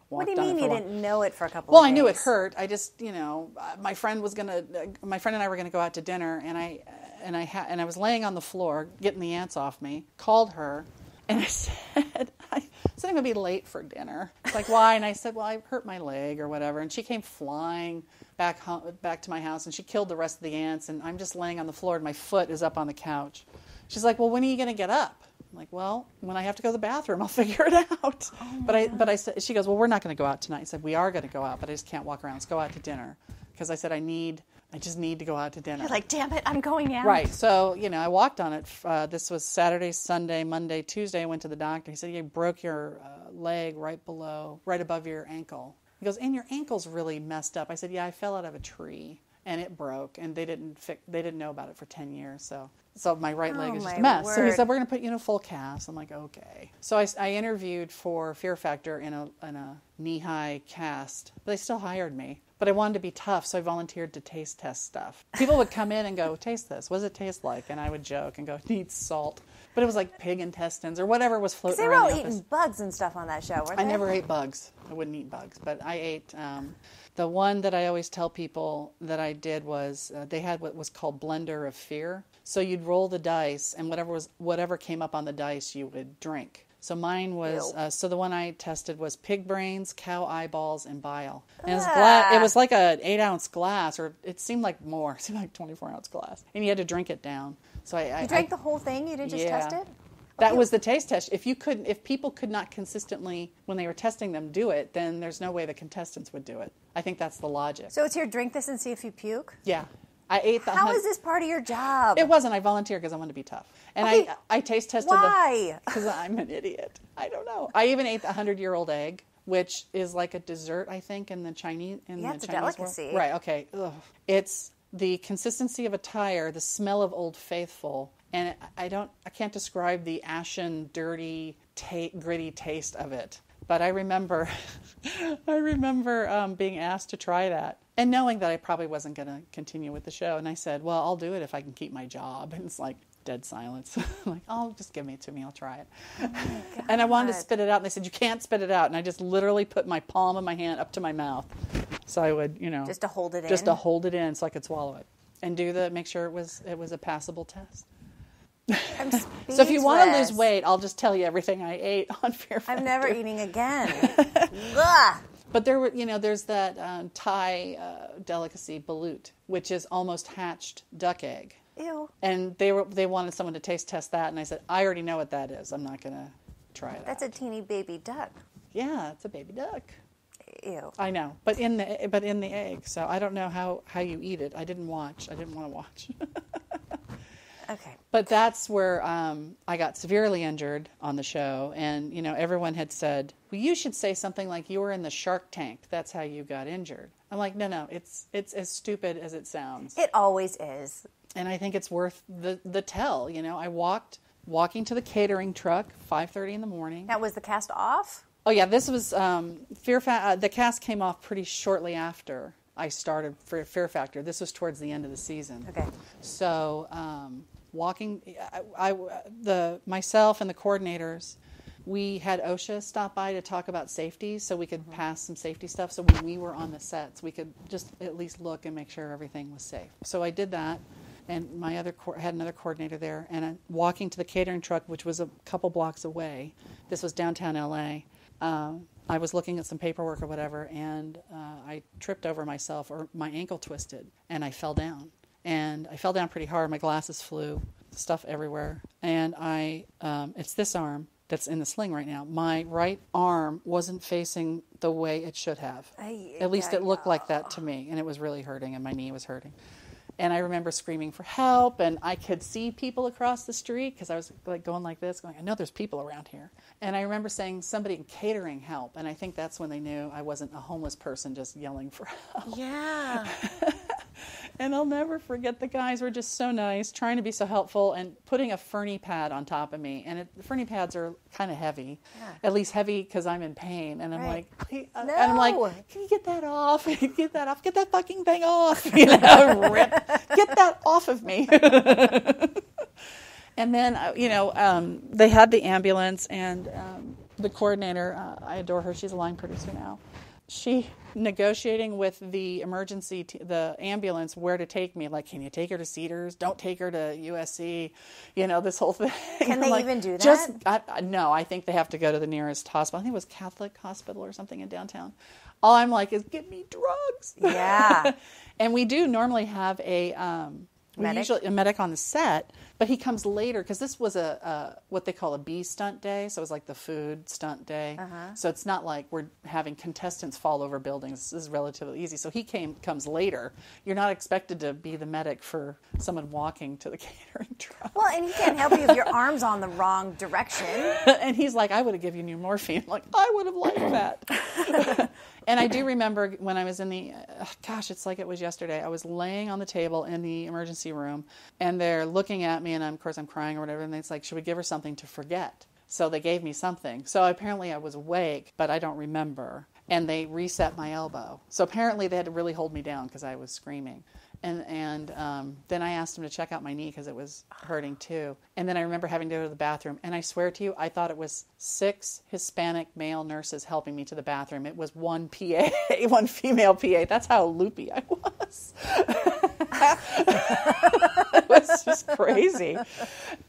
What do you mean you didn't know it for a couple Well, of days? I knew it hurt. I just, my friend and I were gonna go out to dinner, and I was laying on the floor getting the ants off me, called her, and I said, I'm going to be late for dinner. It's like, why? And I said, well, I hurt my leg or whatever. And she came flying back to my house, and she killed the rest of the ants. And I'm just laying on the floor, and my foot is up on the couch. She's like, well, when are you going to get up? I'm like, well, when I have to go to the bathroom, I'll figure it out. But I said, she goes, well, we're not going to go out tonight. I said, we are going to go out, but I just can't walk around. Let's go out to dinner. Because I said, I just need to go out to dinner. You're like, damn it, I'm going out. Right. So, I walked on it. This was Saturday, Sunday, Monday, Tuesday. I went to the doctor. He said, you broke your leg right above your ankle. He goes, and your ankle's really messed up. I said, yeah, I fell out of a tree and it broke, and they didn't know about it for 10 years. So my right leg is just a mess. Word. So he said, we're going to put you in a full cast. I'm like, okay. So I interviewed for Fear Factor in a knee-high cast, but they still hired me. But I wanted to be tough, so I volunteered to taste test stuff. People would come in and go, taste this. What does it taste like? And I would joke and go, it needs salt. But it was like pig intestines or whatever was floating They were around all the office. eating bugs and stuff on that show, weren't they? I never ate bugs. I wouldn't eat bugs. But I ate, the one that I always tell people that I did was, they had what was called Blender of Fear. So you'd roll the dice, and whatever came up on the dice, you would drink. So mine was, so the one I tested was pig brains, cow eyeballs, and bile. And it was like an 8-ounce glass, or it seemed like more. It seemed like 24-ounce glass. And you had to drink it down. So You drank the whole thing? You didn't just test it? That was the taste test. If people could not consistently, when they were testing them, do it, then there's no way the contestants would do it. I think that's the logic. So it's here, drink this and see if you puke? Yeah. I ate the. How is this part of your job? It wasn't. I volunteered because I wanted to be tough. And okay. I taste tested. Why? Because I'm an idiot. I don't know. I even ate the 100-year-old egg, which is like a dessert, I think, in the Chinese it's a Chinese delicacy. world. Right. Okay. Ugh. It's the consistency of a tire, the smell of Old Faithful, and I can't describe the ashen, dirty, gritty taste of it. But I remember being asked to try that and knowing that I probably wasn't going to continue with the show. And I said, well, I'll do it if I can keep my job. And it's like dead silence. I'm like, oh, just give it to me. I'll try it. Oh my God. And I wanted to spit it out. And they said, you can't spit it out. And I just literally put my palm of my hand up to my mouth. So I would, Just to hold it in? Just to hold it in so I could swallow it. And make sure it was a passable test. I'm So if you want to lose weight, I'll just tell you everything I ate on Fear Factor. I'm never eating again. Ugh. But there's that Thai delicacy, balut, which is almost hatched duck egg. Ew. And they wanted someone to taste test that, and I said, I already know what that is. I'm not going to try that. That's a teeny baby duck. Yeah, it's a baby duck. Ew. I know, but in the egg. So I don't know how you eat it. I didn't want to watch. Okay. But that's where I got severely injured on the show. And, everyone had said, well, you should say something like you were in the Shark Tank. That's how you got injured. I'm like, no, it's as stupid as it sounds. It always is. And I think it's worth the tell. I walking to the catering truck, 5:30 in the morning. Now, was the cast off? Oh, yeah, this was the cast came off pretty shortly after I started for Fear Factor. This was towards the end of the season. Okay. So myself and the coordinators, we had OSHA stop by to talk about safety so we could pass some safety stuff. So when we were on the sets, we could just at least look and make sure everything was safe. So I did that, and had another coordinator there, and I'm walking to the catering truck, which was a couple blocks away. This was downtown LA. I was looking at some paperwork or whatever, and I tripped over myself, or my ankle twisted, and I fell down. And I fell down pretty hard. My glasses flew, stuff everywhere. And it's this arm that's in the sling right now. My right arm wasn't facing the way it should have. At least it looked like that to me, and it was really hurting, and my knee was hurting. And I remember screaming for help, and I could see people across the street because I was like going like this, going, I know there's people around here. And I remember saying somebody in catering help, and I think that's when they knew I wasn't a homeless person just yelling for help. Yeah. And I'll never forget, the guys were just so nice, trying to be so helpful, and putting a Fernie pad on top of me. And the Fernie pads are kind of heavy, at least heavy because I'm in pain. And I'm like, and I'm like, can you get that off? Get that off. Get that fucking thing off. Rip. Get that off of me. And then, they had the ambulance, and the coordinator, I adore her. She's a line producer now. She negotiating with the emergency, the ambulance, where to take me. Like, can you take her to Cedars? Don't take her to USC. This whole thing. Can they even do that? No, I think they have to go to the nearest hospital. I think it was Catholic Hospital or something in downtown. All I'm like is, give me drugs. Yeah. And we do normally have a medic on the set, but he comes later because this was a what they call a B stunt day. So it was like the food stunt day. So it's not like we're having contestants fall over buildings. This is relatively easy. So he comes later. You're not expected to be the medic for someone walking to the catering truck. Well, and he can't help you if your arm's on the wrong direction. And he's like, I would have given you morphine. I'm like, I would have liked that. And I do remember when I was in the, it's like it was yesterday. I was laying on the table in the emergency room, and they're looking at me, and of course I'm crying or whatever, and it's like, should we give her something to forget? So they gave me something. So apparently I was awake, but I don't remember. And they reset my elbow. So apparently they had to really hold me down because I was screaming. And then I asked him to check out my knee because it was hurting too. And then I remember having to go to the bathroom. And I swear to you, I thought it was 6 Hispanic male nurses helping me to the bathroom. It was one PA, one female PA. That's how loopy I was. It was just crazy.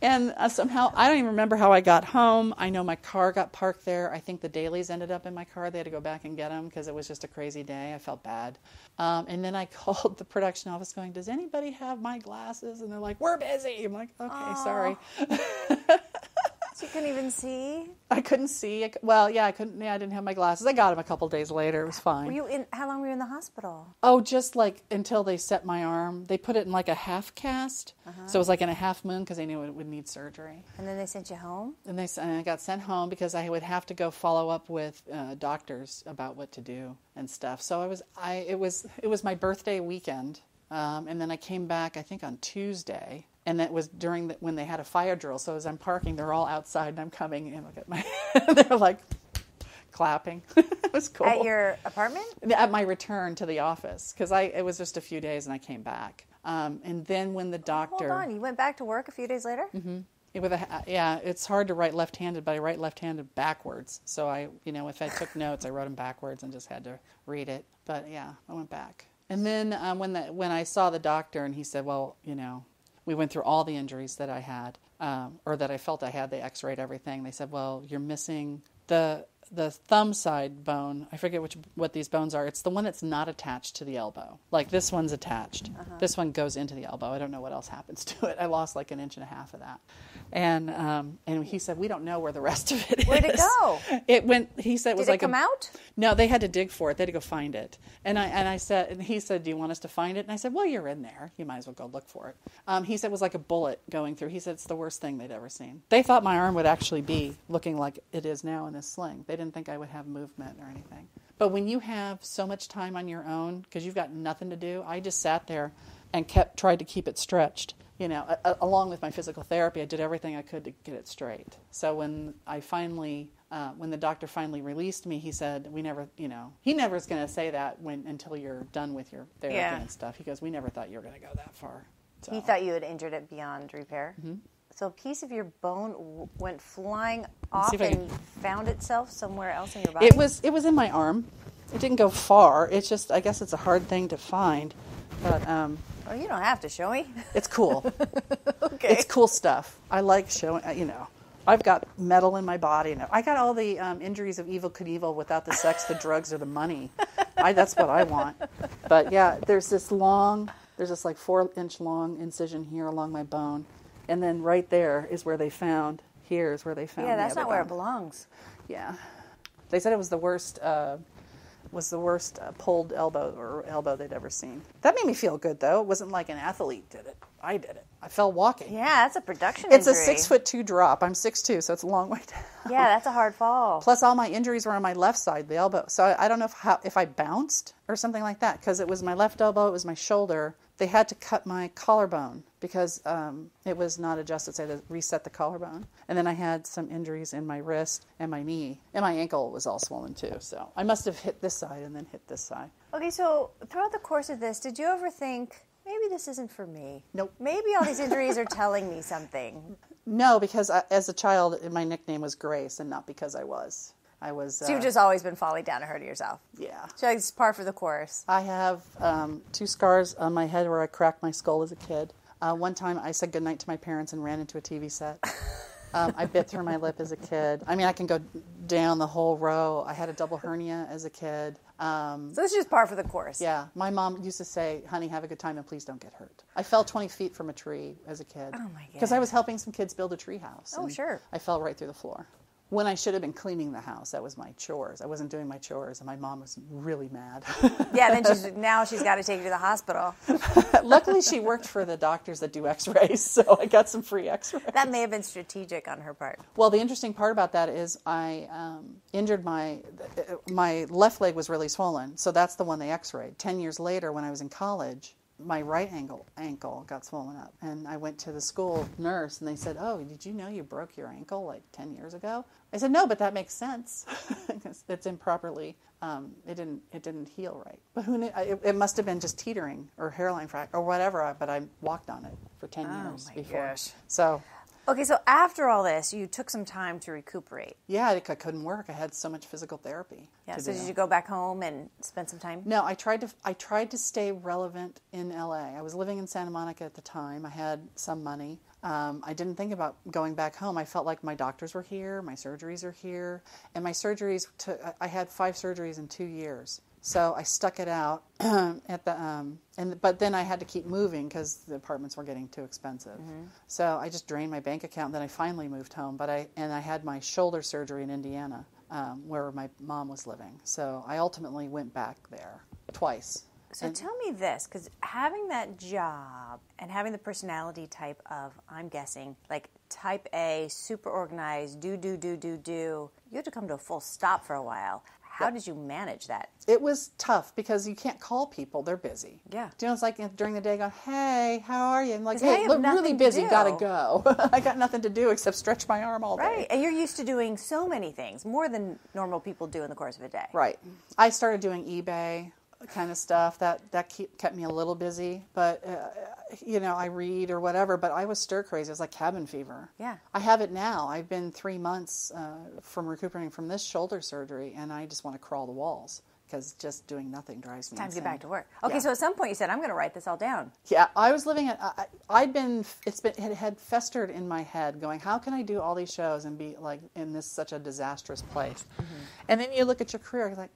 And somehow, I don't even remember how I got home. I know my car got parked there. I think the dailies ended up in my car. They had to go back and get them because it was just a crazy day. I felt bad. And then I called the production office going, does anybody have my glasses? And they're like, we're busy. I'm like, okay, sorry. So you couldn't even see? I couldn't see. Well, yeah, I couldn't. Yeah, I didn't have my glasses. I got them a couple days later. It was fine. How long were you in the hospital? Oh, just like until they set my arm. They put it in like a half cast. So it was like in a half moon because they knew it would need surgery. And then they sent you home? And I got sent home because I would have to go follow up with doctors about what to do and stuff. So it was my birthday weekend. And then I came back, I think, on Tuesday. And that was when they had a fire drill. So as I'm parking, they're all outside, and I'm coming, and look at my, they're like clapping. It was cool. At your apartment? At my return to the office, because it was just a few days, and I came back. And then when the doctor... Hold on, you went back to work a few days later? Mm-hmm. It's hard to write left-handed, but I write left-handed backwards. So if I took notes, I wrote them backwards and just had to read it. But yeah, I went back. And then when I saw the doctor, and he said, well, we went through all the injuries that I had, or that I felt I had. They x-rayed everything. They said, well, you're missing the thumb side bone. I forget what these bones are. It's the one that's not attached to the elbow. Like this one's attached. This one goes into the elbow. I don't know what else happens to it. I lost like 1.5 inches of that. And he said, we don't know where the rest of it is. Where'd it go? It went, he said it was Did it like come out? No, they had to dig for it. They had to go find it. And he said, do you want us to find it? And I said, well, you're in there. You might as well go look for it. He said it was like a bullet going through. He said it's the worst thing they'd ever seen. They thought my arm would actually be looking like it is now in this sling. They didn't think I would have movement or anything. But when you have so much time on your own, because you've got nothing to do, I just sat there and tried to keep it stretched. Along with my physical therapy, I did everything I could to get it straight. So when the doctor finally released me, he said, he never is going to say that until you're done with your therapy and stuff. He goes, we never thought you were going to go that far. So. He thought you had injured it beyond repair? Mm-hmm. So a piece of your bone went flying off and found itself somewhere else in your body? It was in my arm. It didn't go far. It's just, I guess it's a hard thing to find. But well, you don't have to show me. It's cool. Okay. It's cool stuff. I like showing, I've got metal in my body. I got all the injuries of Evel Knievel without the sex, the drugs, or the money. That's what I want. But yeah, there's this like 4-inch long incision here along my bone. And then right there is where they found, Yeah, that's not where it belongs. Yeah. They said it was the worst was the worst pulled elbow they'd ever seen. That made me feel good, though. It wasn't like an athlete did it. I did it. I fell walking. Yeah, that's a production It's injury. a 6'2" drop. I'm 6'2", so it's a long way down. Yeah, that's a hard fall. Plus, all my injuries were on my left side, the elbow. So I don't know if I bounced or something like that, because it was my left elbow, it was my shoulder. They had to cut my collarbone because it was not adjusted, so they had to reset the collarbone. And then I had some injuries in my wrist and my knee, and my ankle was all swollen too. So I must have hit this side and then hit this side. Okay, so throughout the course of this, did you ever think, maybe this isn't for me? Nope. Maybe all these injuries are telling me something. No, because as a child, my nickname was Grace, and not because I was. So you've just always been falling down and hurting yourself? Yeah. So it's par for the course. I have 2 scars on my head where I cracked my skull as a kid. One time I said goodnight to my parents and ran into a TV set. I bit through my lip as a kid. I mean, I can go down the whole row. I had a double hernia as a kid. So it's just par for the course. Yeah. My mom used to say, honey, have a good time and please don't get hurt. I fell 20 feet from a tree as a kid. Oh, my God. Because I was helping some kids build a tree house. Oh, sure. I fell right through the floor. When I should have been cleaning the house, that was my chores. I wasn't doing my chores, and my mom was really mad. Yeah, then now she's got to take you to the hospital. Luckily, she worked for the doctors that do x-rays, so I got some free x-rays. That may have been strategic on her part. Well, the interesting part about that is I injured my left leg was really swollen, so that's the one they x-rayed. 10 years later, when I was in college, my right ankle got swollen up, and I went to the school nurse, and they said, "Oh, did you know you broke your ankle like 10 years ago?" I said, "No, but that makes sense because it's improperly. It didn't heal right. But who knew? It must have been just teetering or hairline fracture or whatever. But I walked on it for 10 years before. Gosh. So." Okay, so after all this, you took some time to recuperate. Yeah, I couldn't work. I had so much physical therapy. Yeah. So did you go back home and spend some time? No, I tried to stay relevant in LA. I was living in Santa Monica at the time. I had some money. I didn't think about going back home. I felt like my doctors were here, my surgeries are here, and my surgeries I had 5 surgeries in 2 years. So I stuck it out but then I had to keep moving because the apartments were getting too expensive. Mm-hmm. So I just drained my bank account. And then I finally moved home. But I had my shoulder surgery in Indiana, where my mom was living. So I ultimately went back there twice. So tell me this, because having that job and having the personality type of, I'm guessing, like type A, super organized, do, you had to come to a full stop for a while. How did you manage that? It was tough because you can't call people. They're busy. Yeah. Do you know, it's like during the day going, hey, how are you? And like, hey, hey, look, really busy, gotta do. go. I got nothing to do except stretch my arm all day. Right, and you're used to doing so many things, more than normal people do in the course of a day. Right. I started doing eBay kind of stuff. That kept me a little busy. But, I read or whatever. But I was stir crazy. It was like cabin fever. Yeah. I have it now. I've been 3 months from recuperating from this shoulder surgery, and I just want to crawl the walls because just doing nothing drives me Time insane. to get back to work. Okay, Yeah. So at some point you said, I'm going to write this all down. Yeah, I was living at. It had festered in my head, going, how can I do all these shows and be like in this such a disastrous place? Mm-hmm. And then you look at your career, you're like,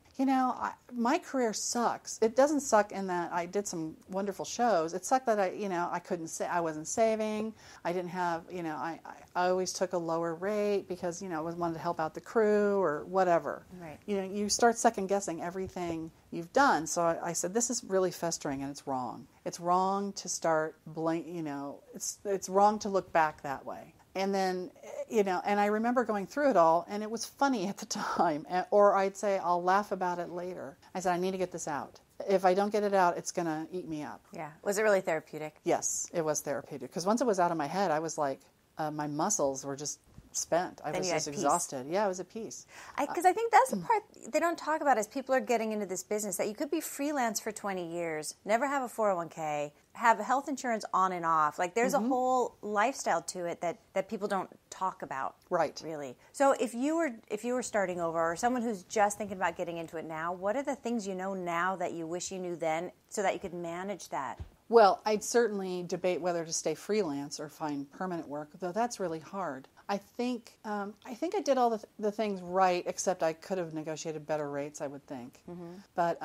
my career sucks. It doesn't suck in that I did some wonderful shows. It sucked that I couldn't say, I wasn't saving. I didn't have, I always took a lower rate because, I wanted to help out the crew or whatever. Right. You start second guessing everything you've done. So I said, this is really festering and it's wrong. It's wrong to start it's wrong to look back that way. And then, and I remember going through it all, and it was funny at the time. Or I'd say, I'll laugh about it later. I said, I need to get this out. If I don't get it out, it's going to eat me up. Yeah. Was it really therapeutic? Yes, it was therapeutic. Because once it was out of my head, I was like, my muscles were just spent. I was just exhausted. Yeah, I was at peace. Because I think that's the part they don't talk about as people are getting into this business, that you could be freelance for 20 years, never have a 401k, have health insurance on and off. Like there's a whole lifestyle to it that people don't talk about. Right. Really. So if you were starting over, or someone who's just thinking about getting into it now, what are the things you know now that you wish you knew then so that you could manage that? Well, I'd certainly debate whether to stay freelance or find permanent work, though that's really hard. I think I did all the things right, except I could have negotiated better rates, I would think. Mm-hmm. But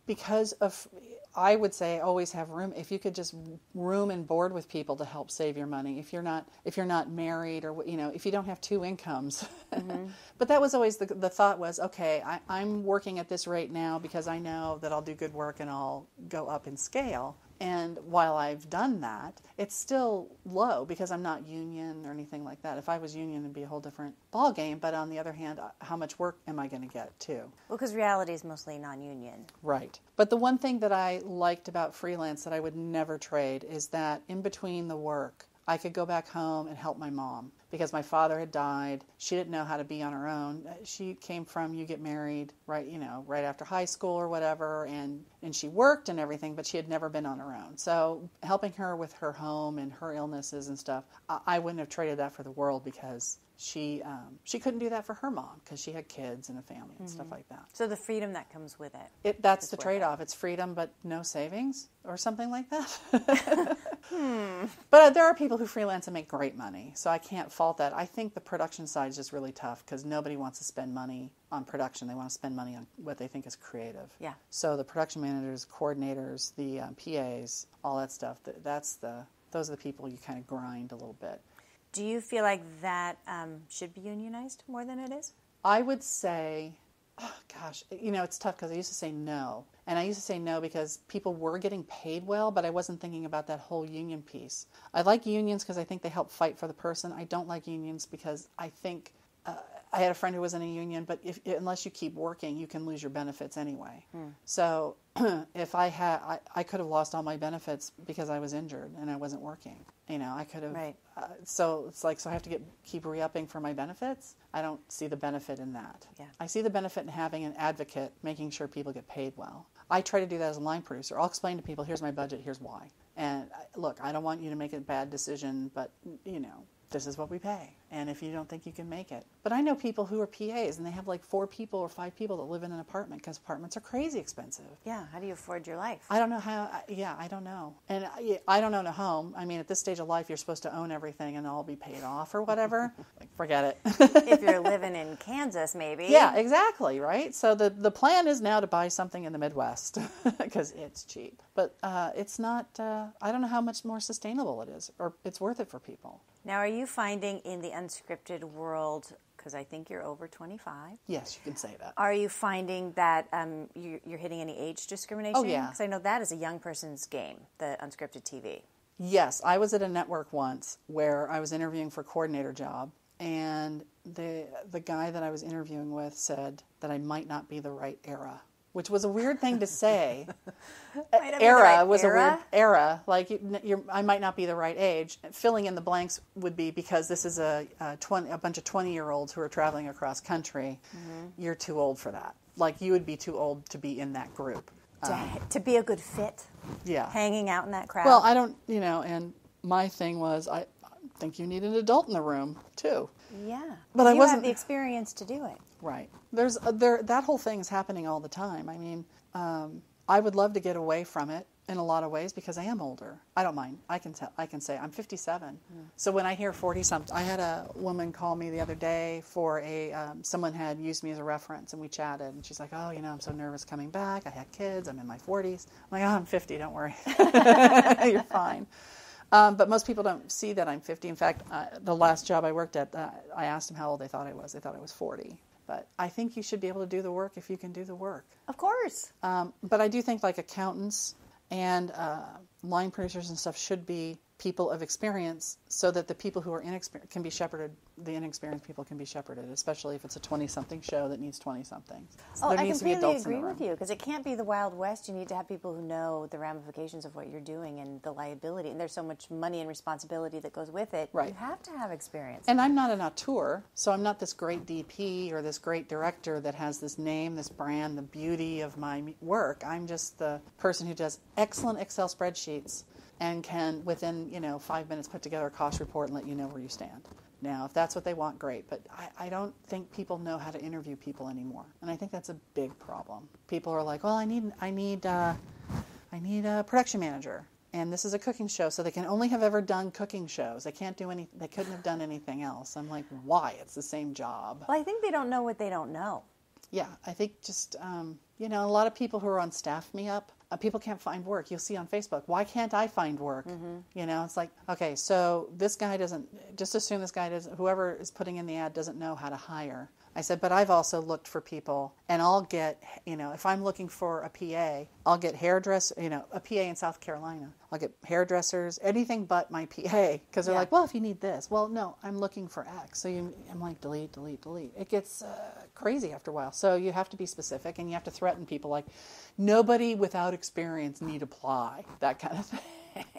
because of, I would say always have room. If you could just room and board with people to help save your money. If you're not married, or if you don't have two incomes. Mm-hmm. But that was always the thought was, okay, I'm working at this rate now because I know that I'll do good work and I'll go up in scale. And while I've done that, it's still low because I'm not union or anything like that. If I was union, it'd be a whole different ballgame. But on the other hand, how much work am I going to get too? Well, because reality is mostly non-union. Right. But the one thing that I liked about freelance that I would never trade is that in between the work, I could go back home and help my mom because my father had died. She didn't know how to be on her own. She came from, you get married right after high school or whatever, and she worked and everything, but she had never been on her own. So helping her with her home and her illnesses and stuff, I wouldn't have traded that for the world because she couldn't do that for her mom because she had kids and a family and stuff like that. So the freedom that comes with that's the trade-off. It's freedom, but no savings or something like that. But there are people who freelance and make great money, so I can't fault that. I think the production side is just really tough because nobody wants to spend money on production. They want to spend money on what they think is creative. Yeah. So the production managers, coordinators, the PAs, all that stuff, those are the people you kind of grind a little bit. Do you feel like that should be unionized more than it is? I would say, it's tough because I used to say no. And I used to say no because people were getting paid well, but I wasn't thinking about that whole union piece. I like unions because I think they help fight for the person. I don't like unions because I think I had a friend who was in a union, but unless you keep working, you can lose your benefits anyway. So if I could have lost all my benefits because I was injured and I wasn't working. I could have. Right. So it's like, so I have to keep re-upping for my benefits. I don't see the benefit in that. Yeah. I see the benefit in having an advocate, making sure people get paid well. I try to do that as a line producer. I'll explain to people, here's my budget, here's why. And look, I don't want you to make a bad decision, but this is what we pay. And if you don't think you can make it. But I know people who are PAs and they have like 4 people or 5 people that live in an apartment because apartments are crazy expensive. Yeah, how do you afford your life? I don't know how, I don't know. And I don't own a home. I mean, at this stage of life, you're supposed to own everything and all be paid off or whatever. Forget it. If you're living in Kansas, maybe. Yeah, exactly, right? So the plan is now to buy something in the Midwest because it's cheap. But it's not, I don't know how much more sustainable it is or it's worth it for people. Now, are you finding in the unscripted world, because I think you're over 25. Yes, you can say that. Are you finding that you're hitting any age discrimination? Oh, yeah. Because I know that is a young person's game, the unscripted TV. Yes, I was at a network once where I was interviewing for a coordinator job, and the guy that I was interviewing with said that I might not be the right era. Which was a weird thing to say. Era was a weird era. Like I might not be the right age. Filling in the blanks would be because this is a bunch of 20-year-olds who are traveling across country. Mm-hmm. You're too old for that. Like you would be too old to be in that group. To be a good fit. Yeah. Hanging out in that crowd. Well, I don't. And my thing was I think you need an adult in the room too. Yeah. But I wasn't have the experience to do it. Right. That whole thing is happening all the time. I mean, I would love to get away from it in a lot of ways because I am older. I don't mind. I can say I'm 57. Mm. So when I hear 40-something, I had a woman call me the other day for someone had used me as a reference and we chatted and she's like, oh, I'm so nervous coming back. I had kids. I'm in my 40s. I'm like, oh, I'm 50. Don't worry. You're fine. But most people don't see that I'm 50. In fact, the last job I worked at, I asked them how old they thought I was. They thought I was 40. But I think you should be able to do the work if you can do the work. Of course. But I do think like accountants and line producers and stuff should be people of experience so that the people who are inexperienced can be shepherded, the inexperienced people can be shepherded, especially if it's a 20-something show that needs 20-somethings. So I completely agree with you because it can't be the Wild West. You need to have people who know the ramifications of what you're doing and the liability. And there's so much money and responsibility that goes with it. Right. You have to have experience. And I'm not an auteur, so I'm not this great DP or this great director that has this name, this brand, the beauty of my work. I'm just the person who does excellent Excel spreadsheets and can, within 5 minutes, put together a cost report and let you know where you stand. Now, if that's what they want, great. But I don't think people know how to interview people anymore, and I think that's a big problem. People are like, well, I need a production manager, and this is a cooking show, so they can only have ever done cooking shows. They can't do any. They couldn't have done anything else. I'm like, why? It's the same job. Well, I think they don't know what they don't know. Yeah, I think just, a lot of people who are on Staff Me Up, people can't find work. You'll see on Facebook, why can't I find work? It's like, okay, so this guy doesn't, just assume this guy doesn't, whoever is putting in the ad doesn't know how to hire. I said, but I've also looked for people, and I'll get, if I'm looking for a PA, I'll get hairdresser, a PA in South Carolina. I'll get hairdressers, anything but my PA, because they're like, well, if you need this. Well, no, I'm looking for X. So I'm like, delete, delete, delete. It gets crazy after a while. So you have to be specific, and you have to threaten people like, nobody without experience need apply, that kind of thing.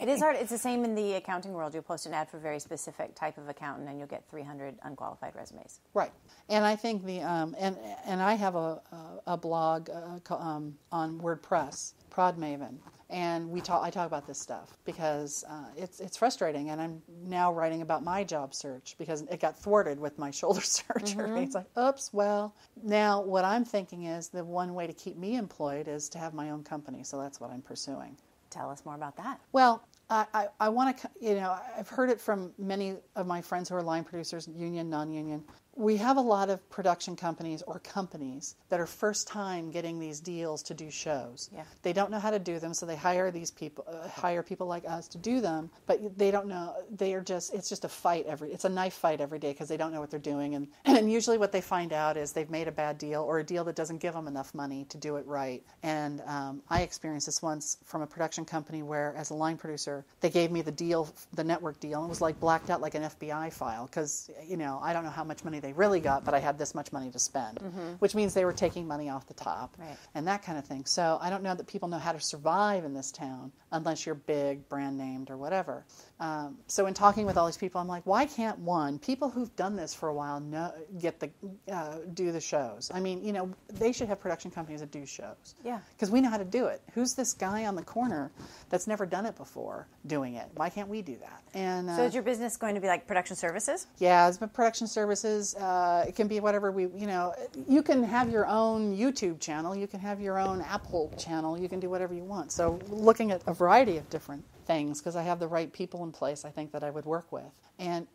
It is hard. It's the same in the accounting world. You'll post an ad for a very specific type of accountant, and you'll get 300 unqualified resumes. Right. And I think and I have a blog on WordPress, Prod Maven, and I talk about this stuff because it's frustrating, and I'm now writing about my job search because it got thwarted with my shoulder surgery. It's like, oops, well, now what I'm thinking is the one way to keep me employed is to have my own company, so that's what I'm pursuing. Tell us more about that. Well, I want to, I've heard it from many of my friends who are line producers, union, non-union. We have a lot of production companies or companies that are first time getting these deals to do shows. Yeah. They don't know how to do them, so they hire these people, hire people like us to do them, but they don't know, it's just a fight it's a knife fight every day because they don't know what they're doing. And usually what they find out is they've made a bad deal or a deal that doesn't give them enough money to do it right. And I experienced this once from a production company where as a line producer, they gave me the deal, the network deal, and it was like blacked out like an FBI file because, I don't know how much money they really got, but I had this much money to spend, which means they were taking money off the top and that kind of thing. So I don't know that people know how to survive in this town unless you're big, brand named, or whatever. So in talking with all these people, I'm like, why can't people who've done this for a while do the shows? I mean, they should have production companies that do shows. Yeah. Because we know how to do it. Who's this guy on the corner that's never done it before doing it? Why can't we do that? And so is your business going to be like production services? Yeah, it's been production services. It can be whatever you can have your own YouTube channel. You can have your own Apple channel. You can do whatever you want. So looking at a variety of different things because I have the right people in place, I think, that I would work with. And,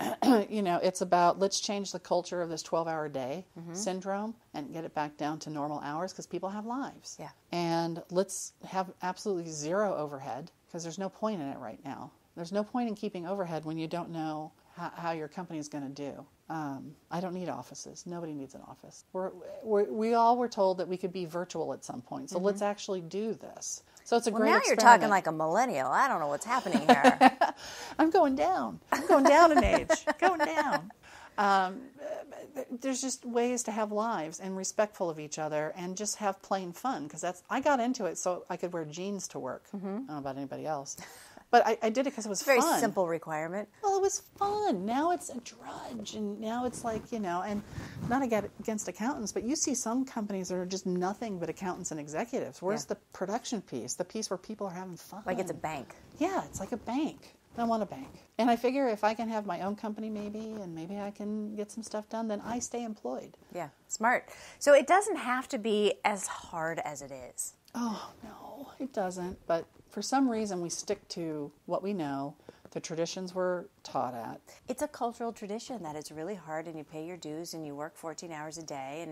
it's about let's change the culture of this 12-hour day syndrome and get it back down to normal hours because people have lives. Yeah. And let's have absolutely zero overhead because there's no point in it right now. There's no point in keeping overhead when you don't know how your company is going to do. I don't need offices. Nobody needs an office. We all were told that we could be virtual at some point. So let's actually do this. So it's a great experiment. Now you're talking like a millennial. I don't know what's happening here. I'm going down. I'm going down in age. Going down. There's just ways to have lives and respectful of each other and just have plain fun because I got into it so I could wear jeans to work. I don't know about anybody else. But I did it because it was fun. Very simple requirement. Well, it was fun. Now it's a drudge, and now it's like, and not against accountants, but you see some companies that are just nothing but accountants and executives. Where's the production piece, the piece where people are having fun? Like it's a bank. Yeah, it's like a bank. I want a bank. And I figure if I can have my own company and maybe I can get some stuff done, then I stay employed. Yeah, smart. So it doesn't have to be as hard as it is. Oh, no, it doesn't. But for some reason, we stick to what we know, the traditions we're taught at. It's a cultural tradition that it's really hard and you pay your dues and you work 14 hours a day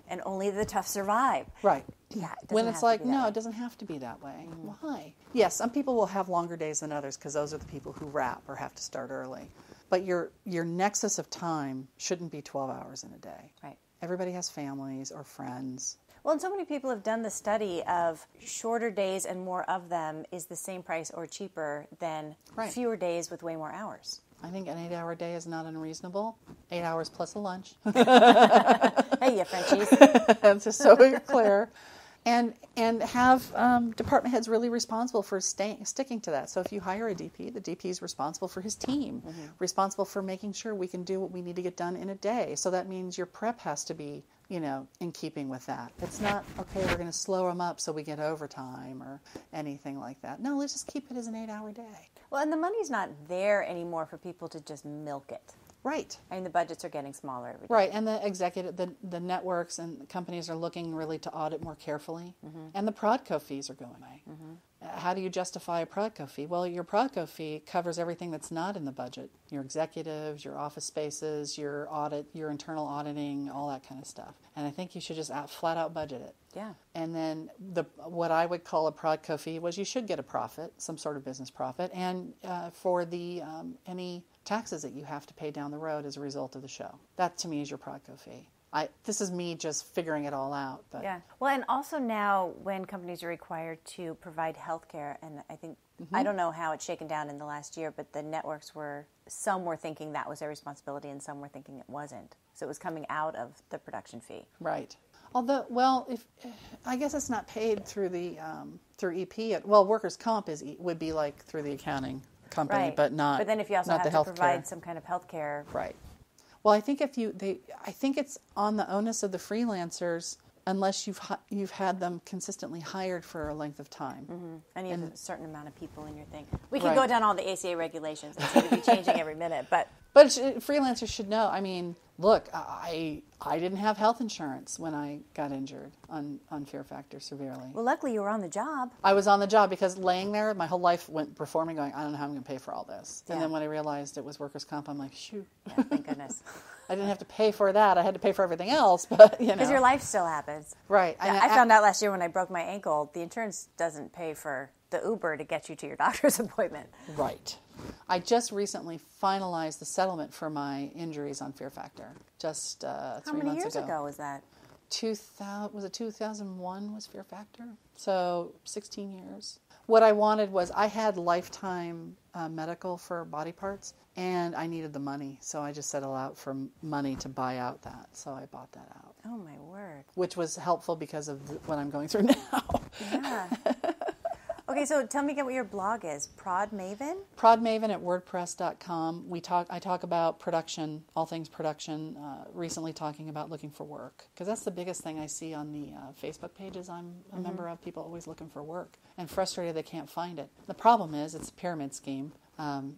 and only the tough survive. Right. Yeah, when it's like, no, it doesn't have to be that way. Why? Yes, some people will have longer days than others because those are the people who wrap or have to start early. But your nexus of time shouldn't be 12 hours in a day. Right. Everybody has families or friends. Well, and so many people have done the study of shorter days and more of them is the same price or cheaper than fewer days with way more hours. I think an 8-hour day is not unreasonable. 8 hours plus a lunch. Hey, you Frenchies. That's just so clear. And have department heads really responsible for sticking to that. So if you hire a DP, the DP is responsible for his team, responsible for making sure we can do what we need to get done in a day. So that means your prep has to be, in keeping with that. It's not, okay, we're going to slow them up so we get overtime or anything like that. No, let's just keep it as an 8-hour day. Well, and the money's not there anymore for people to just milk it. Right. I mean, the budgets are getting smaller every day. Right, and the networks and the companies are looking really to audit more carefully, and the Prodco fees are going away. how do you justify a Prodco fee? Well, your Prodco fee covers everything that's not in the budget. Your executives, your office spaces, your audit, your internal auditing, all that kind of stuff. And I think you should just flat out budget it. Yeah. And then what I would call a Prodco fee was you should get a profit, some sort of business profit, and for the any taxes that you have to pay down the road as a result of the show. That to me is your Prodco fee. This is me just figuring it all out. But. Yeah. Well, and also now when companies are required to provide health care, and I think, I don't know how it's shaken down in the last year, but the networks some were thinking that was their responsibility and some were thinking it wasn't. So it was coming out of the production fee. Right. Although, well, I guess it's not paid through the through EP. Workers' comp would be like through the accounting company, right. But not. But then if you also have to provide some kind of health care, right. Well, I think I think it's on the onus of the freelancers unless you've had them consistently hired for a length of time. Mm-hmm. And you have a certain amount of people in your thing. We can go down all the ACA regulations and seem to be changing every minute, but freelancers should know. I mean, look, I didn't have health insurance when I got injured on Fear Factor severely. Well, luckily you were on the job. I was on the job because laying there, my whole life went performing, going, I don't know how I'm going to pay for all this. Yeah. And then when I realized it was workers' comp, I'm like, shoo. Yeah, thank goodness. I didn't have to pay for that. I had to pay for everything else, but Because your life still happens. Right. Yeah, I found out last year when I broke my ankle, the insurance doesn't pay for the Uber to get you to your doctor's appointment. Right. I just recently finalized the settlement for my injuries on Fear Factor. Just 3 months ago. How many years ago was that? 2001 was Fear Factor? So 16 years. What I wanted was I had lifetime medical for body parts, and I needed the money. So I just settled out for money to buy out that. So I bought that out. Oh, my word. Which was helpful because of what I'm going through now. Yeah. Okay, so tell me again what your blog is. Prod Maven? Prod Maven at WordPress.com. I talk about production, all things production, recently talking about looking for work. Because that's the biggest thing I see on the Facebook pages I'm a member of, people always looking for work and frustrated they can't find it. The problem is it's a pyramid scheme.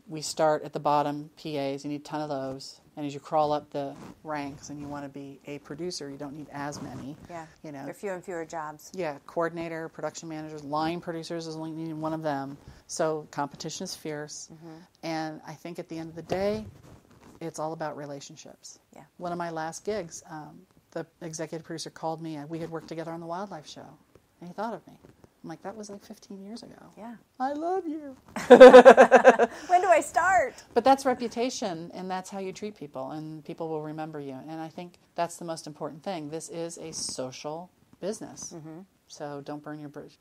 We start at the bottom, PAs, you need a ton of those. And as you crawl up the ranks and you want to be a producer, you don't need as many. Yeah, there are fewer and fewer jobs. Yeah, coordinator, production managers, line producers is only needing one of them. So competition is fierce. Mm-hmm. And I think at the end of the day, it's all about relationships. Yeah. One of my last gigs, the executive producer called me. We had worked together on the wildlife show. And he thought of me. I'm like, that was like 15 years ago. Yeah. I love you. When do I start? But that's reputation, and that's how you treat people, and people will remember you. And I think that's the most important thing. This is a social business. Mm-hmm. So don't burn your bridges.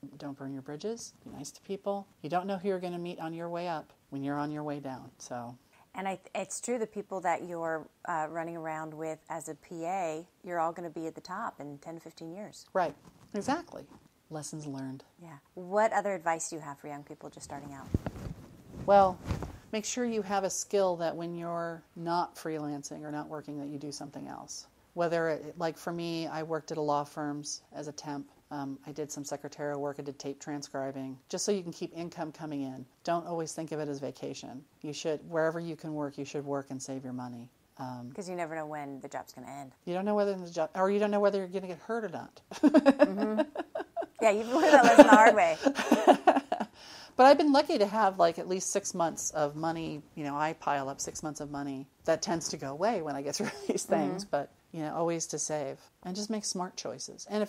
Be nice to people. You don't know who you're going to meet on your way up when you're on your way down. So. And it's true, the people that you're running around with as a PA, you're all going to be at the top in 10 to 15 years. Right. Exactly. Lessons learned. Yeah. What other advice do you have for young people just starting out? Well, make sure you have a skill that when you're not freelancing or not working, that you do something else. Like for me, I worked at a law firms as a temp. I did some secretarial work. I did tape transcribing, just so you can keep income coming in. Don't always think of it as vacation. You should, wherever you can work, you should work and save your money. Because you never know when the job's going to end. You don't know whether the job, or you don't know whether you're going to get hurt or not. Mm-hmm. Yeah, you've learned that lesson the hard way. But I've been lucky to have like at least 6 months of money. You know, I pile up 6 months of money. That tends to go away when I get through these things. Mm-hmm. But, you know, always to save and just make smart choices. And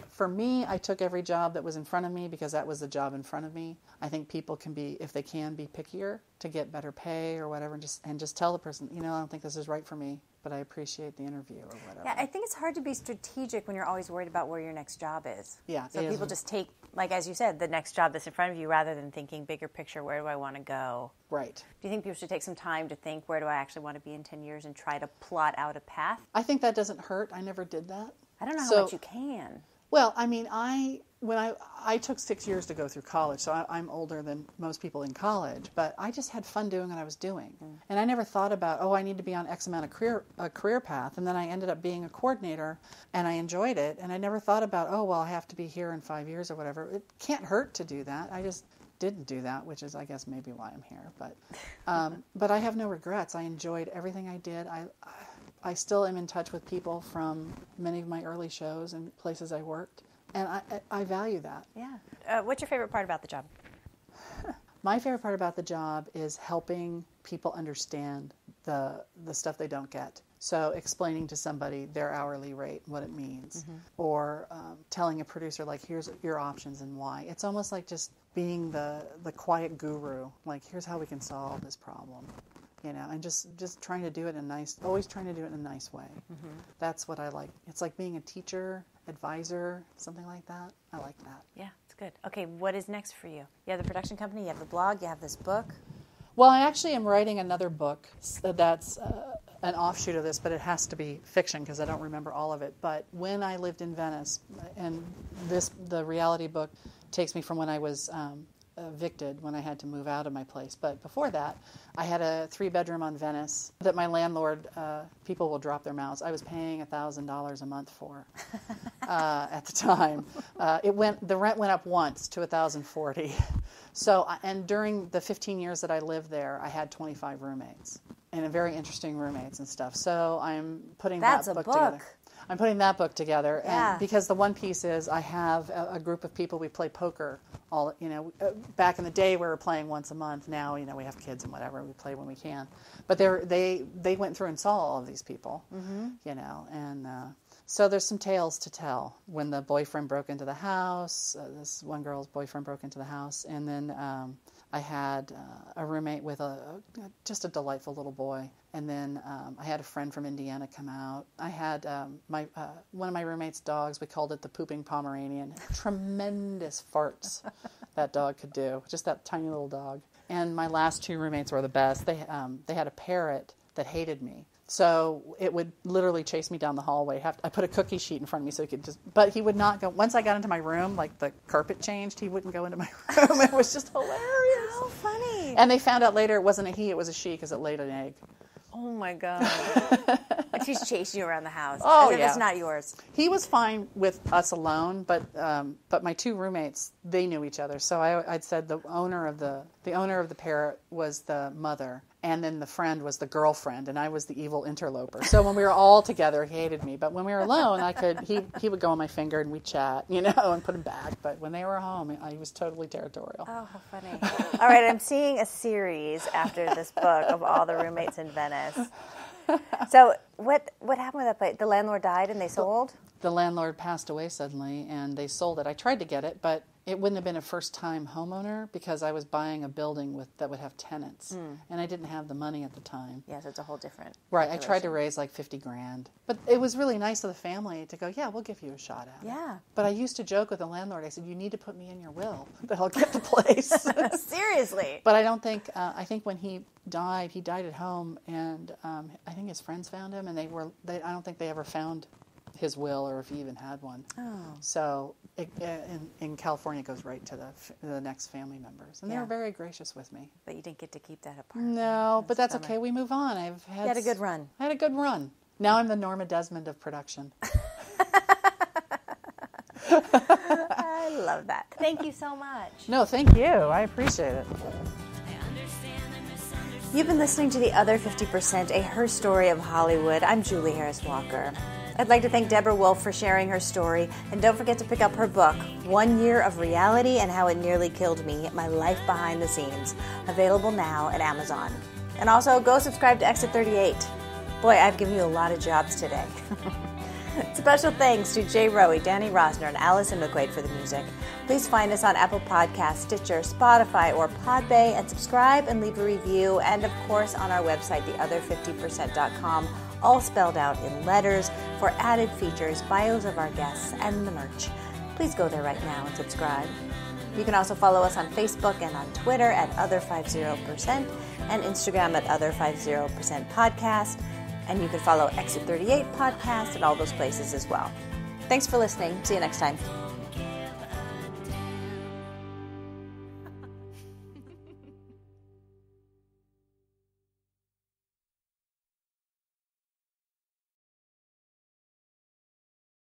for me, I took every job that was in front of me because that was the job in front of me. I think people can be, if they can, be pickier to get better pay or whatever, and just tell the person, you know, I don't think this is right for me, but I appreciate the interview or whatever. Yeah, I think it's hard to be strategic when you're always worried about where your next job is. Yeah. So people just take, like as you said, the next job that's in front of you rather than thinking bigger picture, where do I want to go? Right. Do you think people should take some time to think, where do I actually want to be in 10 years and try to plot out a path? I think that doesn't hurt. I never did that. I don't know how much you can. Well, I mean, I took 6 years to go through college, so I'm older than most people in college, but I just had fun doing what I was doing. Mm. And I never thought about, I need to be on X amount of career path, and then I ended up being a coordinator, and I enjoyed it, and I never thought about, I have to be here in 5 years or whatever. It can't hurt to do that. I just didn't do that, which is, I guess, maybe why I'm here. But I have no regrets. I enjoyed everything I did. I still am in touch with people from many of my early shows and places I worked. And I value that. Yeah. What's your favorite part about the job? My favorite part about the job is helping people understand the stuff they don't get. So explaining to somebody their hourly rate, what it means, or telling a producer, like, here's your options and why. It's almost like just being the quiet guru, like, here's how we can solve this problem, and just trying to do it always trying to do it in a nice way. That's what I like. It's like being a teacher, advisor, something like that. I like that. Yeah, it's good. Okay, what is next for you? You have the production company, you have the blog, you have this book. Well, I actually am writing another book that's an offshoot of this, but it has to be fiction because I don't remember all of it. But when I lived in Venice, and the reality book takes me from when I was evicted, when I had to move out of my place. But before that, I had a 3-bedroom on Venice that my landlord, people will drop their mouths, I was paying $1,000 a month for at the time. The rent went up once to $1,040. So, and during the 15 years that I lived there, I had 25 roommates, and very interesting roommates and stuff. So I'm putting that book together. I'm putting that book together, and because the one piece is I have a group of people. We play poker. Back in the day we were playing once a month. Now we have kids and whatever. We play when we can. But they went through and saw all of these people, and. So there's some tales to tell. When the boyfriend broke into the house, this one girl's boyfriend broke into the house, and then I had a roommate with just a delightful little boy, and then I had a friend from Indiana come out. I had one of my roommate's dogs. We called it the pooping Pomeranian. Tremendous farts that dog could do. Just that tiny little dog. And my last 2 roommates were the best. They had a parrot that hated me. So it would literally chase me down the hallway. I put a cookie sheet in front of me so he could but he would not go. Once I got into my room, like the carpet changed, he wouldn't go into my room. It was just hilarious. How funny. And they found out later it wasn't a he, it was a she because it laid an egg. Oh my God. And she's chasing you around the house. Oh, yeah. It's not yours. He was fine with us alone, but my 2 roommates, they knew each other. So I'd said the owner of the parrot was the mother, and then the friend was the girlfriend, and I was the evil interloper. So when we were all together, he hated me. But when we were alone, he would go on my finger and we'd chat, and put him back. But when they were home, he was totally territorial. Oh, how funny. All right, I'm seeing a series after this book of all the roommates in Venice. So what happened with that place? The landlord died and they sold? The landlord passed away suddenly, and they sold it. I tried to get it, but it wouldn't have been a first-time homeowner because I was buying a building that would have tenants, and I didn't have the money at the time. Yeah, so it's a whole different Right, I tried to raise like $50,000. But it was really nice of the family to go, yeah, we'll give you a shot at it. Yeah. But I used to joke with the landlord, I said, you need to put me in your will that I'll get the place. Seriously. But I don't think, I think when he died at home, and I think his friends found him, and I don't think they ever found his will or if he even had one. Oh. So in California, it goes right to the next family members. And they were very gracious with me. But you didn't get to keep that apartment. No, but that's okay. We move on. You had a good run. I had a good run. Now I'm the Norma Desmond of production. I love that. Thank you so much. No, thank you. I appreciate it. You've been listening to The Other 50%, a Her Story of Hollywood. I'm Julie Harris Walker. I'd like to thank Deborah Wolf for sharing her story, and don't forget to pick up her book, 1 Year of Reality and How It Nearly Killed Me, My Life Behind the Scenes, available now at Amazon. And also, go subscribe to Exit 38. Boy, I've given you a lot of jobs today. Special thanks to Jay Rowe, Danny Rosner, and Allison McQuaid for the music. Please find us on Apple Podcasts, Stitcher, Spotify, or Podbay, and subscribe and leave a review, and of course on our website, theother50%.com, all spelled out in letters, for added features, bios of our guests, and the merch. Please go there right now and subscribe. You can also follow us on Facebook and on Twitter at Other50%, and Instagram at Other50% Podcast. And you can follow Exit 38 Podcast at all those places as well. Thanks for listening. See you next time.